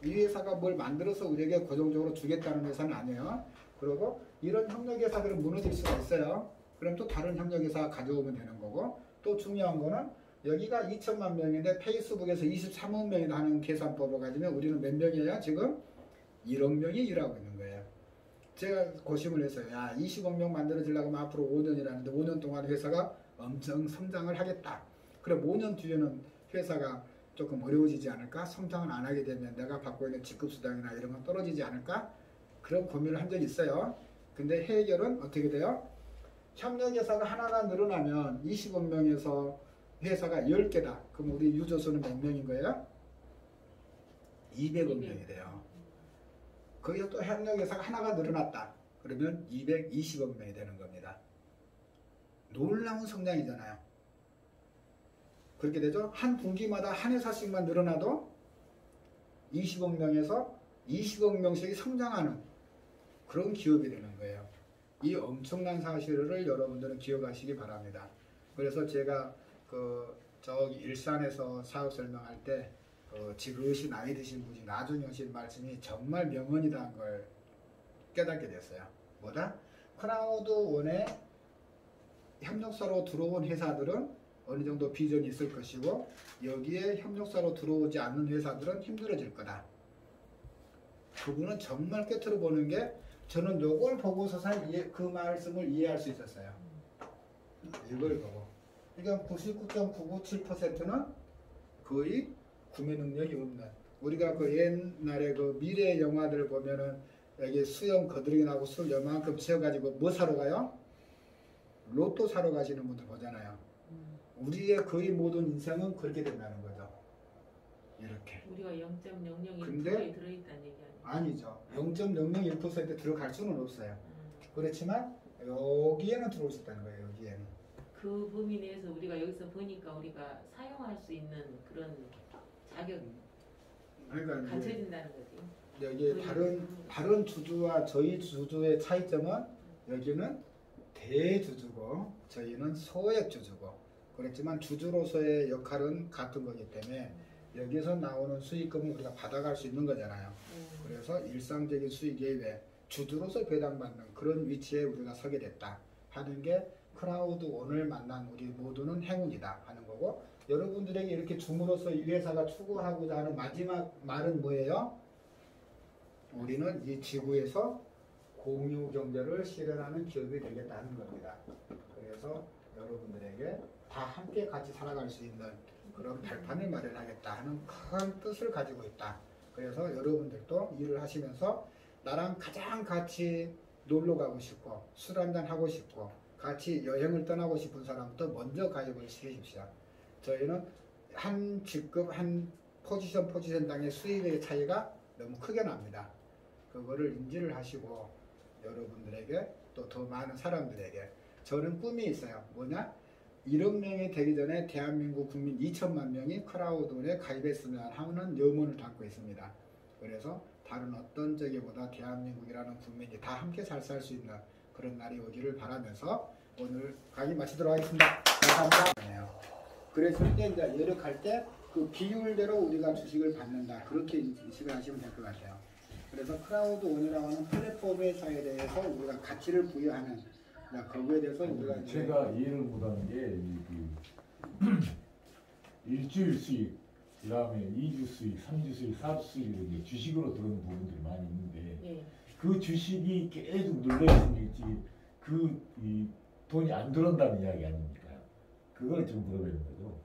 이 회사가 뭘 만들어서 우리에게 고정적으로 주겠다는 회사는 아니에요. 그리고 이런 협력회사들은 무너질 수가 있어요. 그럼 또 다른 협력회사가 가져오면 되는 거고 또 중요한 거는 여기가 2천만 명인데 페이스북에서 23억 명이 하는 계산법을 가지면 우리는 몇 명이에요? 지금 1억 명이 일하고 있는 거예요. 제가 고심을 했어요. 야 20억 명 만들어지려고 하면 앞으로 5년이라는데 5년 동안 회사가 엄청 성장을 하겠다. 그럼 5년 뒤에는 회사가 조금 어려워지지 않을까? 성장을 안 하게 되면 내가 받고 있는 직급수당이나 이런 건 떨어지지 않을까? 그런 고민을 한 적이 있어요. 근데 해결은 어떻게 돼요? 협력회사가 하나가 늘어나면 25명에서 회사가 10개다. 그럼 우리 유저수는 몇 명인 거예요? 200억 명이 돼요. 거기서 또 협력회사가 하나가 늘어났다. 그러면 220억 명이 되는 겁니다. 놀라운 성장이잖아요. 그렇게 되죠. 한 분기마다 한 회사씩만 늘어나도 20억 명에서 20억 명씩이 성장하는 그런 기업이 되는 거예요. 이 엄청난 사실을 여러분들은 기억하시기 바랍니다. 그래서 제가 저기 일산에서 사업 설명할 때 지그시 나이 드신 분이 나중에 하신 말씀이 정말 명언이라는 걸 깨닫게 됐어요. 뭐다? 크라우드원에 협력사로 들어온 회사들은 어느 정도 비전이 있을 것이고 여기에 협력사로 들어오지 않는 회사들은 힘들어질 거다. 그분은 정말 꿰뚫어 보는 게 저는 요걸 보고서 그 말씀을 이해할 수 있었어요. 이걸 보고. 그러니까 99.997%는 거의 구매 능력이 없는. 우리가 그 옛날에 그 미래 영화들 보면은 여기 수염 거드르기 나고 술 요만큼 채워가지고 뭐 사러 가요? 로또 사러 가시는 분들 보잖아요. 우리의 거의 모든 인생은 그렇게 된다는 거죠. 이렇게. 우리가 0.001%에 근데 들어있다는 얘기 아니에요? 아니죠. 0.001% 들어갈 수는 없어요. 그렇지만 여기에는 들어올 수 있다는 거예요. 여기에는. 그 범위 내에서 우리가 여기서 보니까 우리가 사용할 수 있는 그런 자격이 그러니까 갖춰진다는 거지. 여기 다른 주주와 저희 주주의 차이점은 여기는 대주주고 저희는 소액 주주고 그렇지만 주주로서의 역할은 같은 거기 때문에 여기서 나오는 수익금은 우리가 받아갈 수 있는 거잖아요. 그래서 일상적인 수익 외에 주주로서 배당받는 그런 위치에 우리가 서게 됐다 하는 게 크라우드원을 만난 우리 모두는 행운이다 하는 거고 여러분들에게 이렇게 줌으로써 이 회사가 추구하고자 하는 마지막 말은 뭐예요? 우리는 이 지구에서 공유 경제를 실현하는 기업이 되겠다는 겁니다. 그래서 여러분들에게 다 함께 같이 살아갈 수 있는 그런 발판을 마련하겠다 하는 큰 뜻을 가지고 있다. 그래서 여러분들도 일을 하시면서 나랑 가장 같이 놀러 가고 싶고 술 한잔 하고 싶고 같이 여행을 떠나고 싶은 사람부터 먼저 가입을 시키십시오. 저희는 한 직급 한 포지션당의 수익의 차이가 너무 크게 납니다. 그거를 인지를 하시고 여러분들에게 또 더 많은 사람들에게 저는 꿈이 있어요. 뭐냐? 1억 명이 되기 전에 대한민국 국민 2천만 명이 크라우드원에 가입했으면 하는 염원을 담고 있습니다. 그래서 다른 어떤 적이보다 대한민국이라는 국민이 다 함께 잘 살 수 있는 그런 날이 오기를 바라면서 오늘 강의 마치도록 하겠습니다. 감사합니다. 그랬을 때 이제 여력할 때 그 비율대로 우리가 주식을 받는다. 그렇게 인식을 하시면 될 것 같아요. 그래서 크라우드원이라고 하는 플랫폼 회사에 대해서 우리가 가치를 부여하는 거기에 대해서 우리가 제가 이해를 못하는 게 일주일 수익, 그다음에 2주 수익, 3주 수익, 4주 수익 주식으로 들어오는 부분들이 많이 있는데 예. 그 주식이 계속 눌려있으면 이 돈이 안 들어온다는 이야기 아닙니까? 그걸 좀 물어보는 거죠.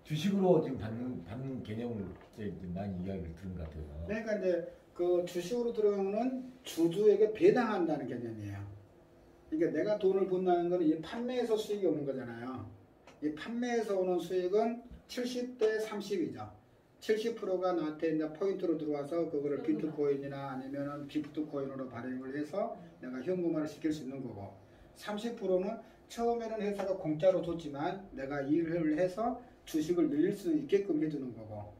주식으로 지금 받는 개념을 좀 많이 이야기를 들은 것 같아요. 그러니까 이제 그 주식으로 들어오는 주주에게 배당한다는 개념이에요. 그러니까 내가 돈을 번다는 건 이 판매에서 수익이 오는 거잖아요. 이 판매에서 오는 수익은 70대 30이죠. 70%가 나한테 이제 포인트로 들어와서 그거를 비트코인이나 아니면은 기프트코인으로 발행을 해서 내가 현금화를 시킬 수 있는 거고 30%는 처음에는 회사가 공짜로 줬지만 내가 일을 해서 주식을 늘릴 수 있게끔 해주는 거고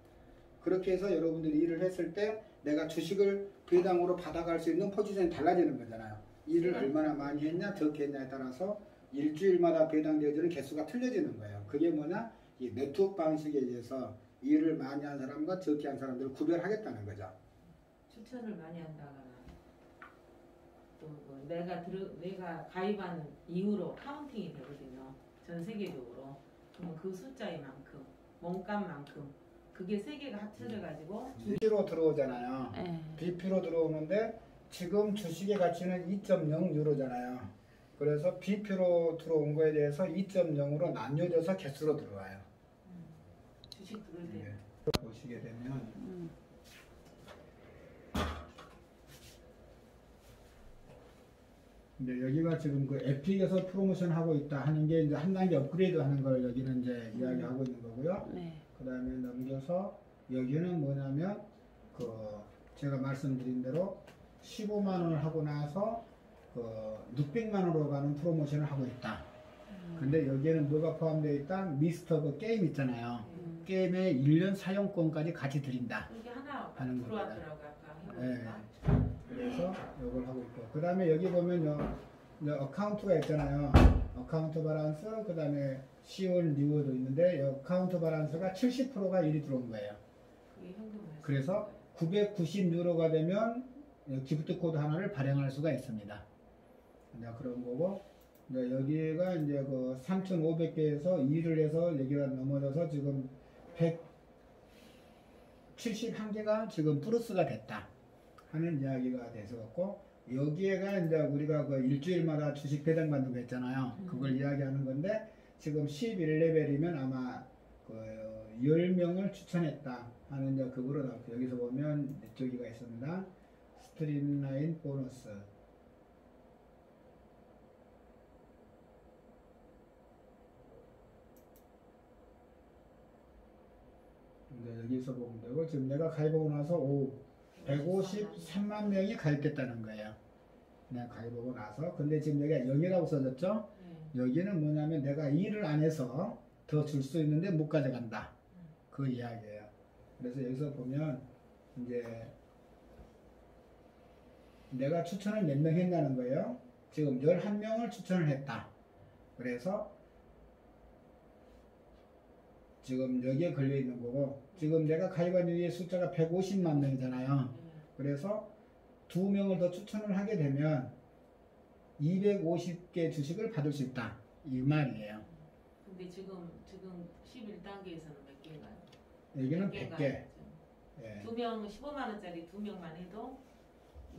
그렇게 해서 여러분들이 일을 했을 때 내가 주식을 배당으로 받아갈 수 있는 포지션이 달라지는 거잖아요. 일을 얼마나 많이 했냐 적게 했냐에 따라서 일주일마다 배당되어지는 개수가 틀려지는 거예요. 그게 뭐냐? 이 네트워크 방식에 의해서 일을 많이 한 사람과 적게 한 사람들을 구별하겠다는 거죠. 추천을 많이 한다거나 또뭐 내가 가입한 이후로 카운팅이 되거든요. 전 세계적으로. 그러면 그 숫자의 만큼, 몸값만큼 그게 세 개가 합쳐져 가지고 BP로 들어오잖아요. 네. BP로 들어오는데 지금 주식의 가치는 2.0 유로잖아요. 그래서 BP로 들어온 거에 대해서 2.0으로 나뉘어져서 개수로 들어와요. 주식 들어올 때. 보시게 되면 근데 여기가 지금 그 에픽에서 프로모션 하고 있다 하는 게 이제 한 단계 업그레이드 하는 걸 여기는 이제 이야기하고 있는 거고요. 네. 그 다음에 넘겨서 여기는 뭐냐면 그 제가 말씀드린 대로 15만 원을 하고 나서 그 600만 원으로 가는 프로모션을 하고 있다. 근데 여기에는 뭐가 포함되어 있다? 미스터 그 게임 있잖아요. 게임의 1년 사용권까지 같이 드린다. 이게 하나 하는 들어왔더라고요. 아까 예. 해보니까. 그래서 이걸 하고 있고 그 다음에 여기 보면 어카운트가 있잖아요. 어카운트 바란스 그 다음에 시온 리워도 있는데 어카운트 바란스가 70%가 일이 들어온 거예요. 그게 현금 그래서 990유로가 되면 기프트 코드 하나를 발행할 수가 있습니다. 이제 그런 거고 이제 여기가 이제 그 3,500개에서 2를 해서 여기가 넘어져서 지금 171개가 지금 플러스가 됐다 하는 이야기가 돼서갖고 여기에가 이제 우리가 그 일주일마다 주식 배당 받는 거 있잖아요. 그걸 이야기하는 건데 지금 11레벨이면 아마 그 10명을 추천했다 하는 이제 그거로 나왔고 여기서 보면 이쪽이가 있습니다. 스트림라인 보너스 여기서 보면 되고 지금 내가 가입하고 나서 153만 명이 가입됐다는 거예요. 내가 가입하고 나서 근데 지금 여기가 0이라고 써졌죠? 여기는 뭐냐면 내가 일을 안 해서 더 줄 수 있는데 못 가져간다. 그 이야기예요. 그래서 여기서 보면 이제 내가 추천을 몇 명 했냐는 거예요. 지금 11명을 추천을 했다. 그래서 지금 여기에 걸려 있는 거고 지금 내가 가입한 이의 숫자가 150만 명이잖아요. 그래서 2명을 더 추천을 하게 되면 250개 주식을 받을 수 있다. 이 말이에요. 근데 지금 11단계에서는 몇 개인가요? 여기는 100개. 예. 2명 15만 원짜리 2명만 해도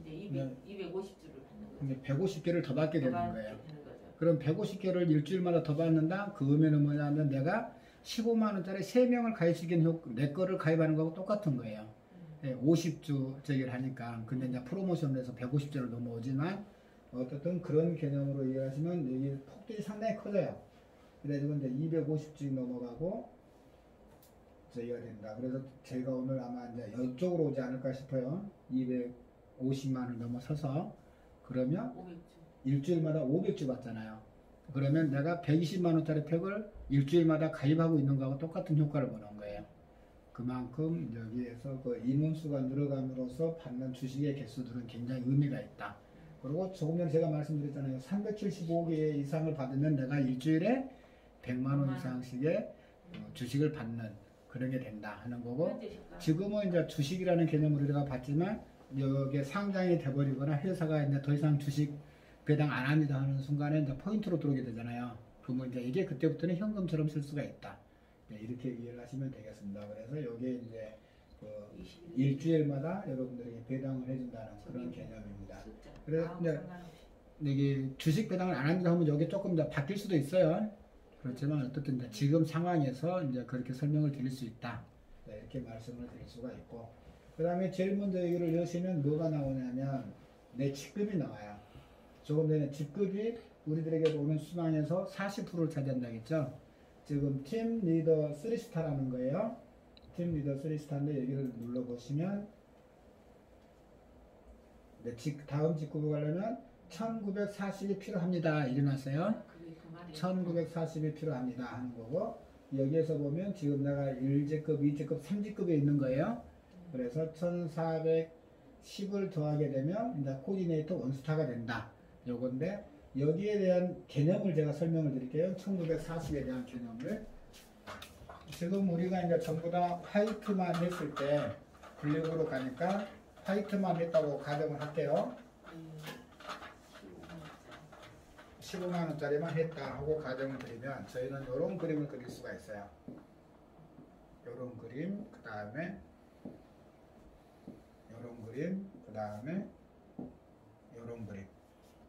이제 250주를 받는 거죠. 근데 150개를 더 받게 되는 더 거예요. 받게 되는 거죠. 그럼 150개를 일주일마다 더 받는다? 그 의미는 뭐냐면 내가 15만 원짜리 3명을 가입시킨 내 거를 가입하는 거하고 똑같은 거예요. 50주짜리를 하니까. 근데 이제 프로모션을 해서 150주를 넘어오지만 어떻든 그런 개념으로 이해하시면 여기 폭들이 상당히 커져요. 그래가지고 이제 250주 넘어가고 저희가 된다. 그래서 제가 오늘 아마 이제 이쪽으로 오지 않을까 싶어요. 250만을 넘어서서 그러면 500주. 일주일마다 500주 받잖아요. 그러면 내가 120만 원짜리 팩을 일주일마다 가입하고 있는 거하고 똑같은 효과를 보는 거예요. 그만큼 여기에서 그 인원수가 늘어감으로써 받는 주식의 개수들은 굉장히 의미가 있다. 그리고 조금 전에 제가 말씀드렸잖아요. 375개 이상을 받으면 내가 일주일에 100만 원 이상씩의 주식을 받는 그런 게 된다 하는 거고 지금은 이제 주식이라는 개념으로 우리가 봤지만 여기에 상장이 돼버리거나 회사가 이제 더 이상 주식 배당 안 합니다 하는 순간에 이제 포인트로 들어오게 되잖아요. 그러면 이제 이게 그때부터는 현금처럼 쓸 수가 있다. 이렇게 이해를 하시면 되겠습니다. 그래서 여기에 이제 그 일주일마다 여러분들에게 배당을 해준다는 그런 개념입니다. 그래서 이제 이게 주식 배당을 안 합니다 하면 여기 조금 더 바뀔 수도 있어요. 그렇지만 어떻든 이제 지금 상황에서 이제 그렇게 설명을 드릴 수 있다. 이렇게 말씀을 드릴 수가 있고 그 다음에 제일 먼저 여기를 여시면 뭐가 나오냐면 내 직급이 나와요. 조금 전에 직급이 우리들에게 보는 수당에서 40%를 차지한다겠죠. 지금 팀 리더 3스타라는 거예요. 팀 리더 3스타인데 여기를 눌러보시면 다음 직급으로 가려면 1940이 필요합니다. 일어났어요. 1940이 필요합니다 하는 거고 여기에서 보면 지금 내가 1직급, 2직급, 3직급에 있는 거예요. 그래서 1410을 더하게 되면 이제 코디네이터 원스타가 된다. 요건데 여기에 대한 개념을 제가 설명을 드릴게요. 1940에 대한 개념을 지금 우리가 이제 전부 다 화이트만 했을 때 블랙으로 가니까 화이트만 했다고 가정을 할게요. 15만 원짜리만 했다 하고 가정을 드리면 저희는 이런 그림을 그릴 수가 있어요. 이런 그림, 그 다음에 이런 그림, 그 다음에 이런 그림.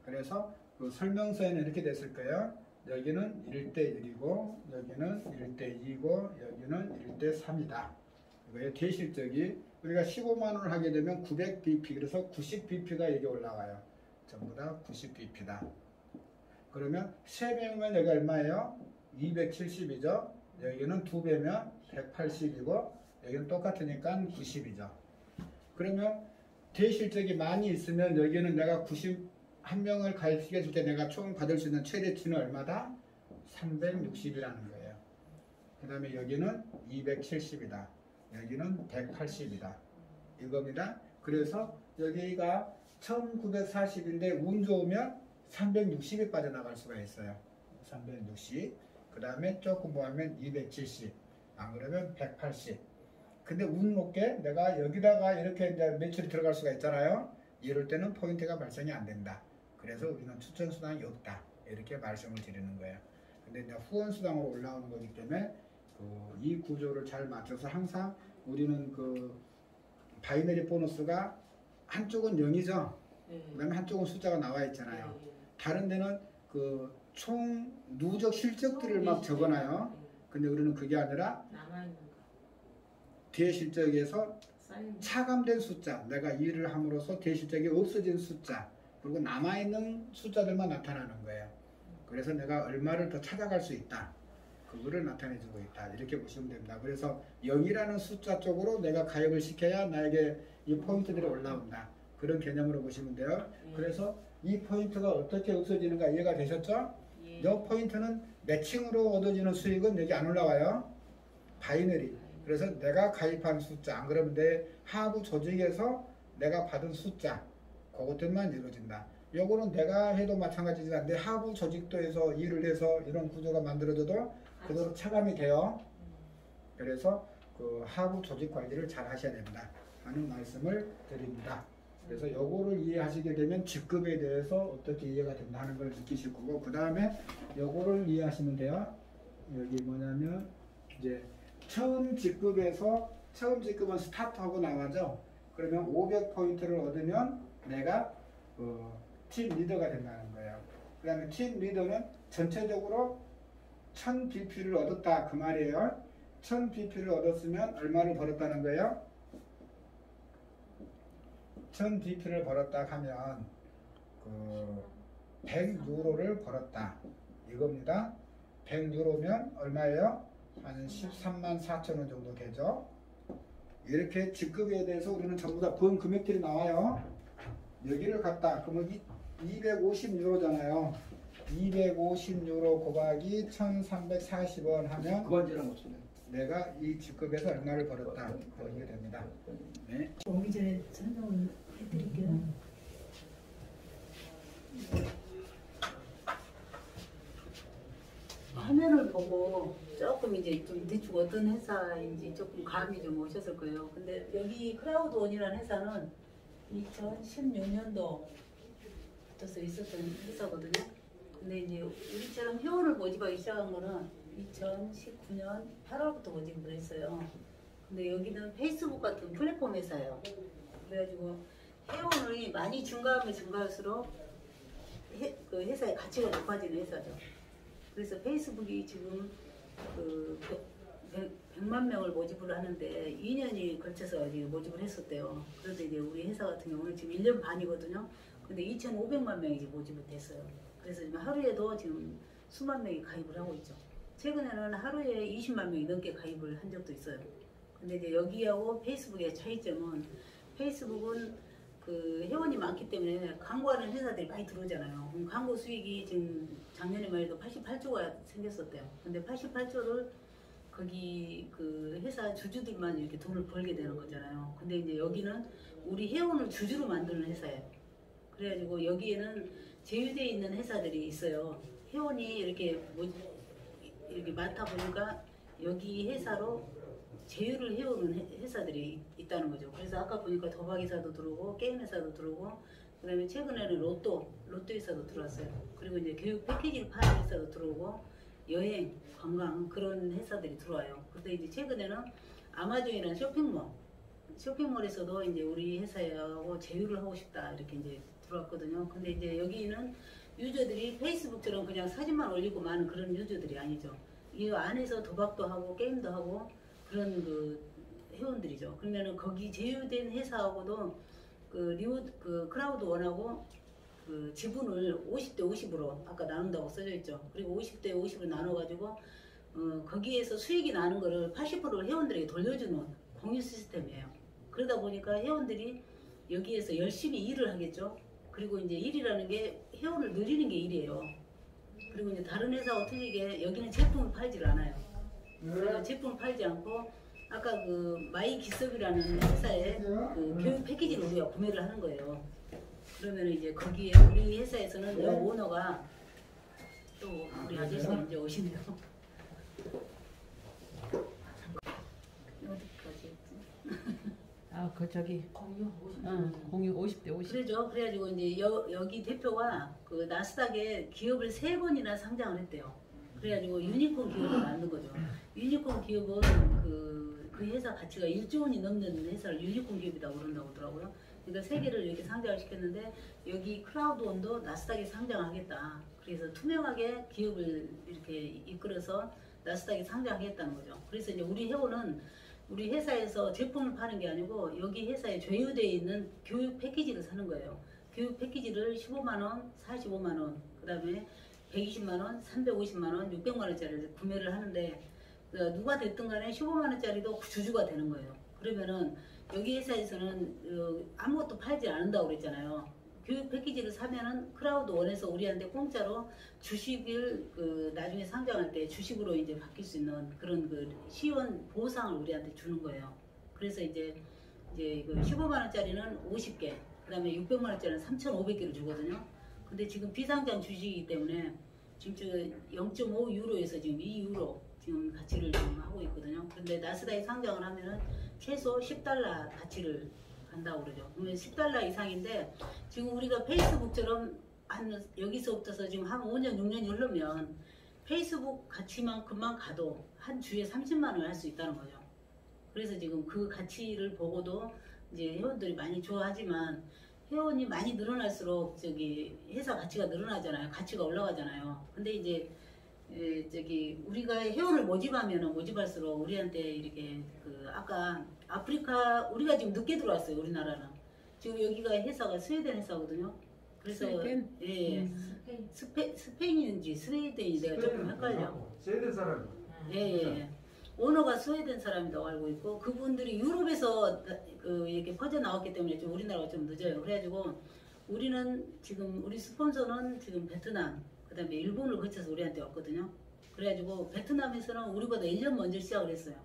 그래서 그 설명서에는 이렇게 됐을 거예요. 여기는 1대 1이고 여기는 1대 2고 여기는 1대 3이다. 이거의 대실적이 우리가 15만 원을 하게 되면 900bp, 그래서 90bp가 여기 올라가요. 전부 다 90bp다. 그러면 3배면 여기 얼마예요? 270이죠. 여기는 2배면 180이고 여기는 똑같으니까 90이죠. 그러면 대실적이 많이 있으면 여기는 내가 91명을 가르치게 줄 때 내가 총 받을 수 있는 최대치는 얼마다? 360이라는 거예요. 그 다음에 여기는 270이다. 여기는 180이다. 이겁니다. 그래서 여기가 1940인데 운 좋으면 360이 빠져나갈 수가 있어요. 360. 그 다음에 조금 뭐 하면 270. 안 그러면 180. 근데 운 높게 내가 여기다가 이렇게 이제 매출이 들어갈 수가 있잖아요. 이럴 때는 포인트가 발생이 안 된다. 그래서 우리는 추천수당이 없다. 이렇게 말씀을 드리는 거예요. 근데 이제 후원수당으로 올라오는 거기 때문에 이 구조를 잘 맞춰서 항상 우리는 그 바이너리 보너스가 한쪽은 0이죠. 그 다음에 한쪽은 숫자가 나와 있잖아요. 다른 데는 그 총 누적 실적들을 막 적어놔요. 근데 우리는 그게 아니라 남아있는 거. 대실적에서 차감된 숫자, 내가 일을 함으로써 대실적이 없어진 숫자, 그리고 남아있는 숫자들만 나타나는 거예요. 그래서 내가 얼마를 더 찾아갈 수 있다. 그거를 나타내주고 있다. 이렇게 보시면 됩니다. 그래서 0이라는 숫자 쪽으로 내가 가입을 시켜야 나에게 이 포인트들이 올라온다. 그런 개념으로 보시면 돼요. 그래서 이 포인트가 어떻게 없어지는가 이해가 되셨죠? 이 포인트는 매칭으로 얻어지는 수익은 여기 안 올라와요. 바이너리. 그래서 내가 가입한 숫자, 안 그러면 내 하부 조직에서 내가 받은 숫자, 그것들만 이루어진다. 요거는 내가 해도 마찬가지지만 내 하부 조직도 해서 일을 해서 이런 구조가 만들어져도 그대로 차감이 돼요. 그래서 그 하부 조직 관리를 잘 하셔야 된다 하는 말씀을 드립니다. 그래서 요거를 이해하시게 되면 직급에 대해서 어떻게 이해가 된다 하는 걸 느끼실 거고, 그 다음에 요거를 이해하시면 돼요. 여기 뭐냐면 이제 처음 직급은 스타트하고 나가죠. 그러면 500포인트를 얻으면 내가 팀 리더가 된다는 거예요. 그 다음에 팀 리더는 전체적으로 1000bp를 얻었다 그 말이에요. 1000bp를 얻었으면 얼마를 벌었다는 거예요? 1000bp를 벌었다 하면 100유로를 벌었다 이겁니다. 100유로면 얼마예요? 한 13만 4천 원 정도 되죠. 이렇게 직급에 대해서 우리는 전부 다 번 금액들이 나와요. 여기를 갖다 그러면 250유로잖아요. 250유로 곱하기 1340원 하면 그만지랑 없으네. 내가 이 직급에서 얼마를 벌었다 그렇게 됩니다. 네. 오기 전에 설명을 해드릴게요. 화면을 보고 조금 이제 좀 대충 어떤 회사인지 조금 감이 좀 오셨을 거예요. 근데 여기 크라우드원이라는 회사는 2016년도부터 있었던 회사거든요. 근데 이제 우리처럼 회원을 모집하기 시작한 거는 2019년 8월부터 모집을 했어요. 근데 여기는 페이스북 같은 플랫폼 회사예요. 그래가지고 회원이 많이 증가하면 증가할수록 그 회사의 가치가 높아지는 회사죠. 그래서 페이스북이 지금 그 100만 명을 모집을 하는데 2년이 걸쳐서 이제 모집을 했었대요. 그런데 이제 우리 회사 같은 경우는 지금 1년 반이거든요. 근데 2,500만 명이 이제 모집이 됐어요. 그래서 지금 하루에도 지금 수만 명이 가입을 하고 있죠. 최근에는 하루에 20만 명이 넘게 가입을 한 적도 있어요. 근데 이제 여기하고 페이스북의 차이점은 페이스북은 그 회원이 많기 때문에 광고하는 회사들이 많이 들어오잖아요. 그럼 광고 수익이 지금 작년에만 해도 88조가 생겼었대요. 근데 88조를 거기 그 회사 주주들만 이렇게 돈을 벌게 되는 거잖아요. 근데 이제 여기는 우리 회원을 주주로 만드는 회사예요. 그래가지고 여기에는 제휴되어 있는 회사들이 있어요. 회원이 이렇게 많다 보니까 여기 회사로 제휴를 해오는 회사들이 있다는 거죠. 그래서 아까 보니까 도박 회사도 들어오고 게임 회사도 들어오고, 그다음에 최근에는 로또 회사도 들어왔어요. 그리고 이제 교육 패키지를 파는 회사도 들어오고, 여행, 관광 그런 회사들이 들어와요. 그런데 이제 최근에는 아마존이라는 쇼핑몰에서도 이제 우리 회사하고 제휴를 하고 싶다 이렇게 이제 들어왔거든요. 근데 이제 여기는 유저들이 페이스북처럼 그냥 사진만 올리고 마는 그런 유저들이 아니죠. 이 안에서 도박도 하고 게임도 하고 그런 그 회원들이죠. 그러면은 거기 제휴된 회사하고도 그 크라우드 원하고 그 지분을 50대 50으로 아까 나눈다고 써져 있죠. 그리고 50대 50으로 나눠가지고 거기에서 수익이 나는 거를 80%를 회원들에게 돌려주는 공유 시스템이에요. 그러다 보니까 회원들이 여기에서 열심히 일을 하겠죠. 그리고 이제 일이라는 게 회원을 늘리는 게 일이에요. 그리고 이제 다른 회사와 틀리게 여기는 제품을 팔질 않아요. 그래서 제품을 팔지 않고 아까 그 마이 기섭이라는 회사의 그 교육 패키지를 우리가 구매를 하는 거예요. 그러면 이제 거기에 우리 회사에서는 여 오너가 또 우리 아저씨 이제 오시네요. 어디까지 했지? 그 저기 공유 50대 50. 그러죠. 그래가지고 이제 여기 대표가 그 나스닥에 기업을 3번이나 상장을 했대요. 그래가지고 유니콘 기업을 만든 거죠. 유니콘 기업은 그 회사 가치가 1조 원이 넘는 회사를 유니콘 기업이라고 그런다고 하더라고요. 그러니까 3개를 이렇게 상장을 시켰는데 여기 크라우드원도 나스닥에 상장하겠다. 그래서 투명하게 기업을 이렇게 이끌어서 나스닥에 상장하겠다는 거죠. 그래서 이제 우리 회원은 우리 회사에서 제품을 파는 게 아니고 여기 회사에 조율되어 있는 교육 패키지를 사는 거예요. 교육 패키지를 15만원, 45만원, 그 다음에 120만원, 350만원, 600만원짜리를 구매를 하는데 누가 됐든 간에 15만원짜리도 주주가 되는 거예요. 그러면은 여기 회사에서는 아무것도 팔지 않는다고 그랬잖아요. 교육 패키지를 사면은 크라우드 원에서 우리한테 공짜로 주식을 나중에 상장할 때 주식으로 이제 바뀔 수 있는 그런 시원 보상을 우리한테 주는 거예요. 그래서 이제 그 15만 원짜리는 50개, 그다음에 600만 원짜리는 3,500개를 주거든요. 근데 지금 비상장 주식이기 때문에 지금 0.5 유로에서 지금 2 유로 지금 가치를 지금 하고 있거든요. 그런데 나스닥에 상장을 하면은 최소 10달러 가치를 간다고 그러죠. 그러면 10달러 이상인데 지금 우리가 페이스북처럼 여기서부터 지금 한 5년 6년이 흐르면 페이스북 가치만큼만 가도 한 주에 30만 원 할 수 있다는 거죠. 그래서 지금 그 가치를 보고도 이제 회원들이 많이 좋아하지만 회원이 많이 늘어날수록 회사 가치가 늘어나잖아요. 가치가 올라가잖아요. 근데 이제 우리가 회원을 모집하면은 모집할수록 우리한테 이렇게 아까 아프리카 우리가 지금 늦게 들어왔어요. 우리나라는 지금 여기가 회사가 스웨덴 회사거든요. 그래서 스웨덴? 예, 스페인인지 스웨덴인지 내가 조금 헷갈려. 스웨덴 사람. 예. 오너가 스웨덴 사람이라고 알고 있고 그분들이 유럽에서 이렇게 퍼져 나왔기 때문에 좀 우리나라가 좀 늦어요. 그래가지고 우리는 지금 우리 스폰서는 지금 베트남 그다음에 일본을 거쳐서 우리한테 왔거든요. 그래가지고 베트남에서는 우리보다 1년 먼저 시작을 했어요.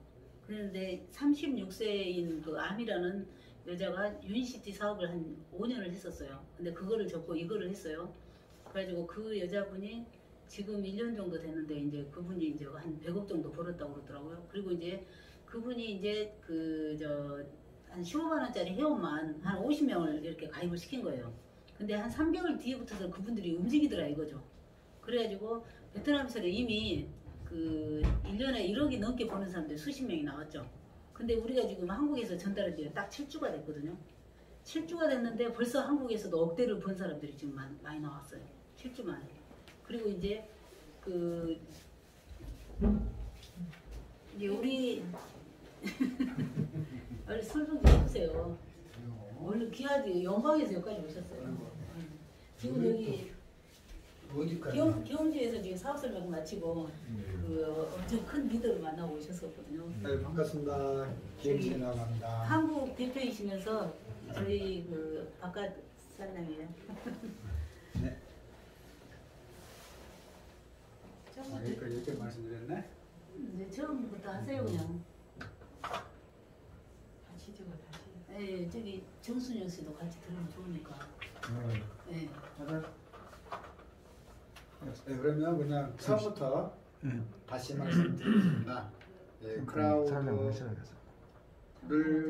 그런데 36세인 그 암이라는 여자가 유니시티 사업을 한 5년을 했었어요. 근데 그거를 접고 이거를 했어요. 그래가지고 그 여자분이 지금 1년 정도 됐는데 이제 그분이 이제 한 100억 정도 벌었다고 그러더라고요. 그리고 이제 그분이 이제 한 15만 원짜리 회원만 한 50명을 이렇게 가입을 시킨 거예요. 근데 한 3개월 뒤에부터서 그분들이 움직이더라 이거죠. 그래가지고 베트남에서 이미 1년에 1억이 넘게 버는 사람들이 수십 명이 나왔죠. 근데 우리가 지금 한국에서 전달한 지가 딱 7주가 됐거든요. 7주가 됐는데 벌써 한국에서도 억대를 번 사람들이 지금 많이 나왔어요. 7주 만에. 그리고 이제 이제 우리 얼른 설명 좀 해주세요. 얼른 귀하지 영광에서 여기까지 오셨어요. 지금 여기 경주에서 지금 사업 설명 마치고 엄청 큰 리더를 만나고 오셨었거든요. 네, 반갑습니다. 김진아 갑니다. 한국 대표이시면서 저희 바깥 사람이에요. 네. 여기까지 이렇게 말씀드렸네. 이제 처음부터 하세요 그냥. 다시 저거 다시. 예, 저기 정순영 씨도 같이 들으면 좋으니까. 예. 네, 그러면 그냥 처음부터 다시 말씀드리겠습니다. 네, 크라우드를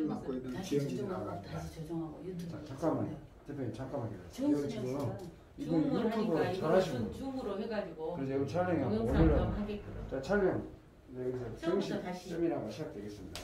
맡고 있는 지영진이 나갑니다. 다시 조정하고 유튜브. 잠깐만요. 대표님 잠깐만 기다려요. 정순영 지금 씨가 이거 줌을 유튜브 하니까 잘하시는 이거 거. 줌으로 해가지고 그래서 이거 촬영하고 동영상 좀 올리려고. 하게끔. 자 촬영. 네, 여기서 처음부터 정식 다시. 세미나가 시작되겠습니다.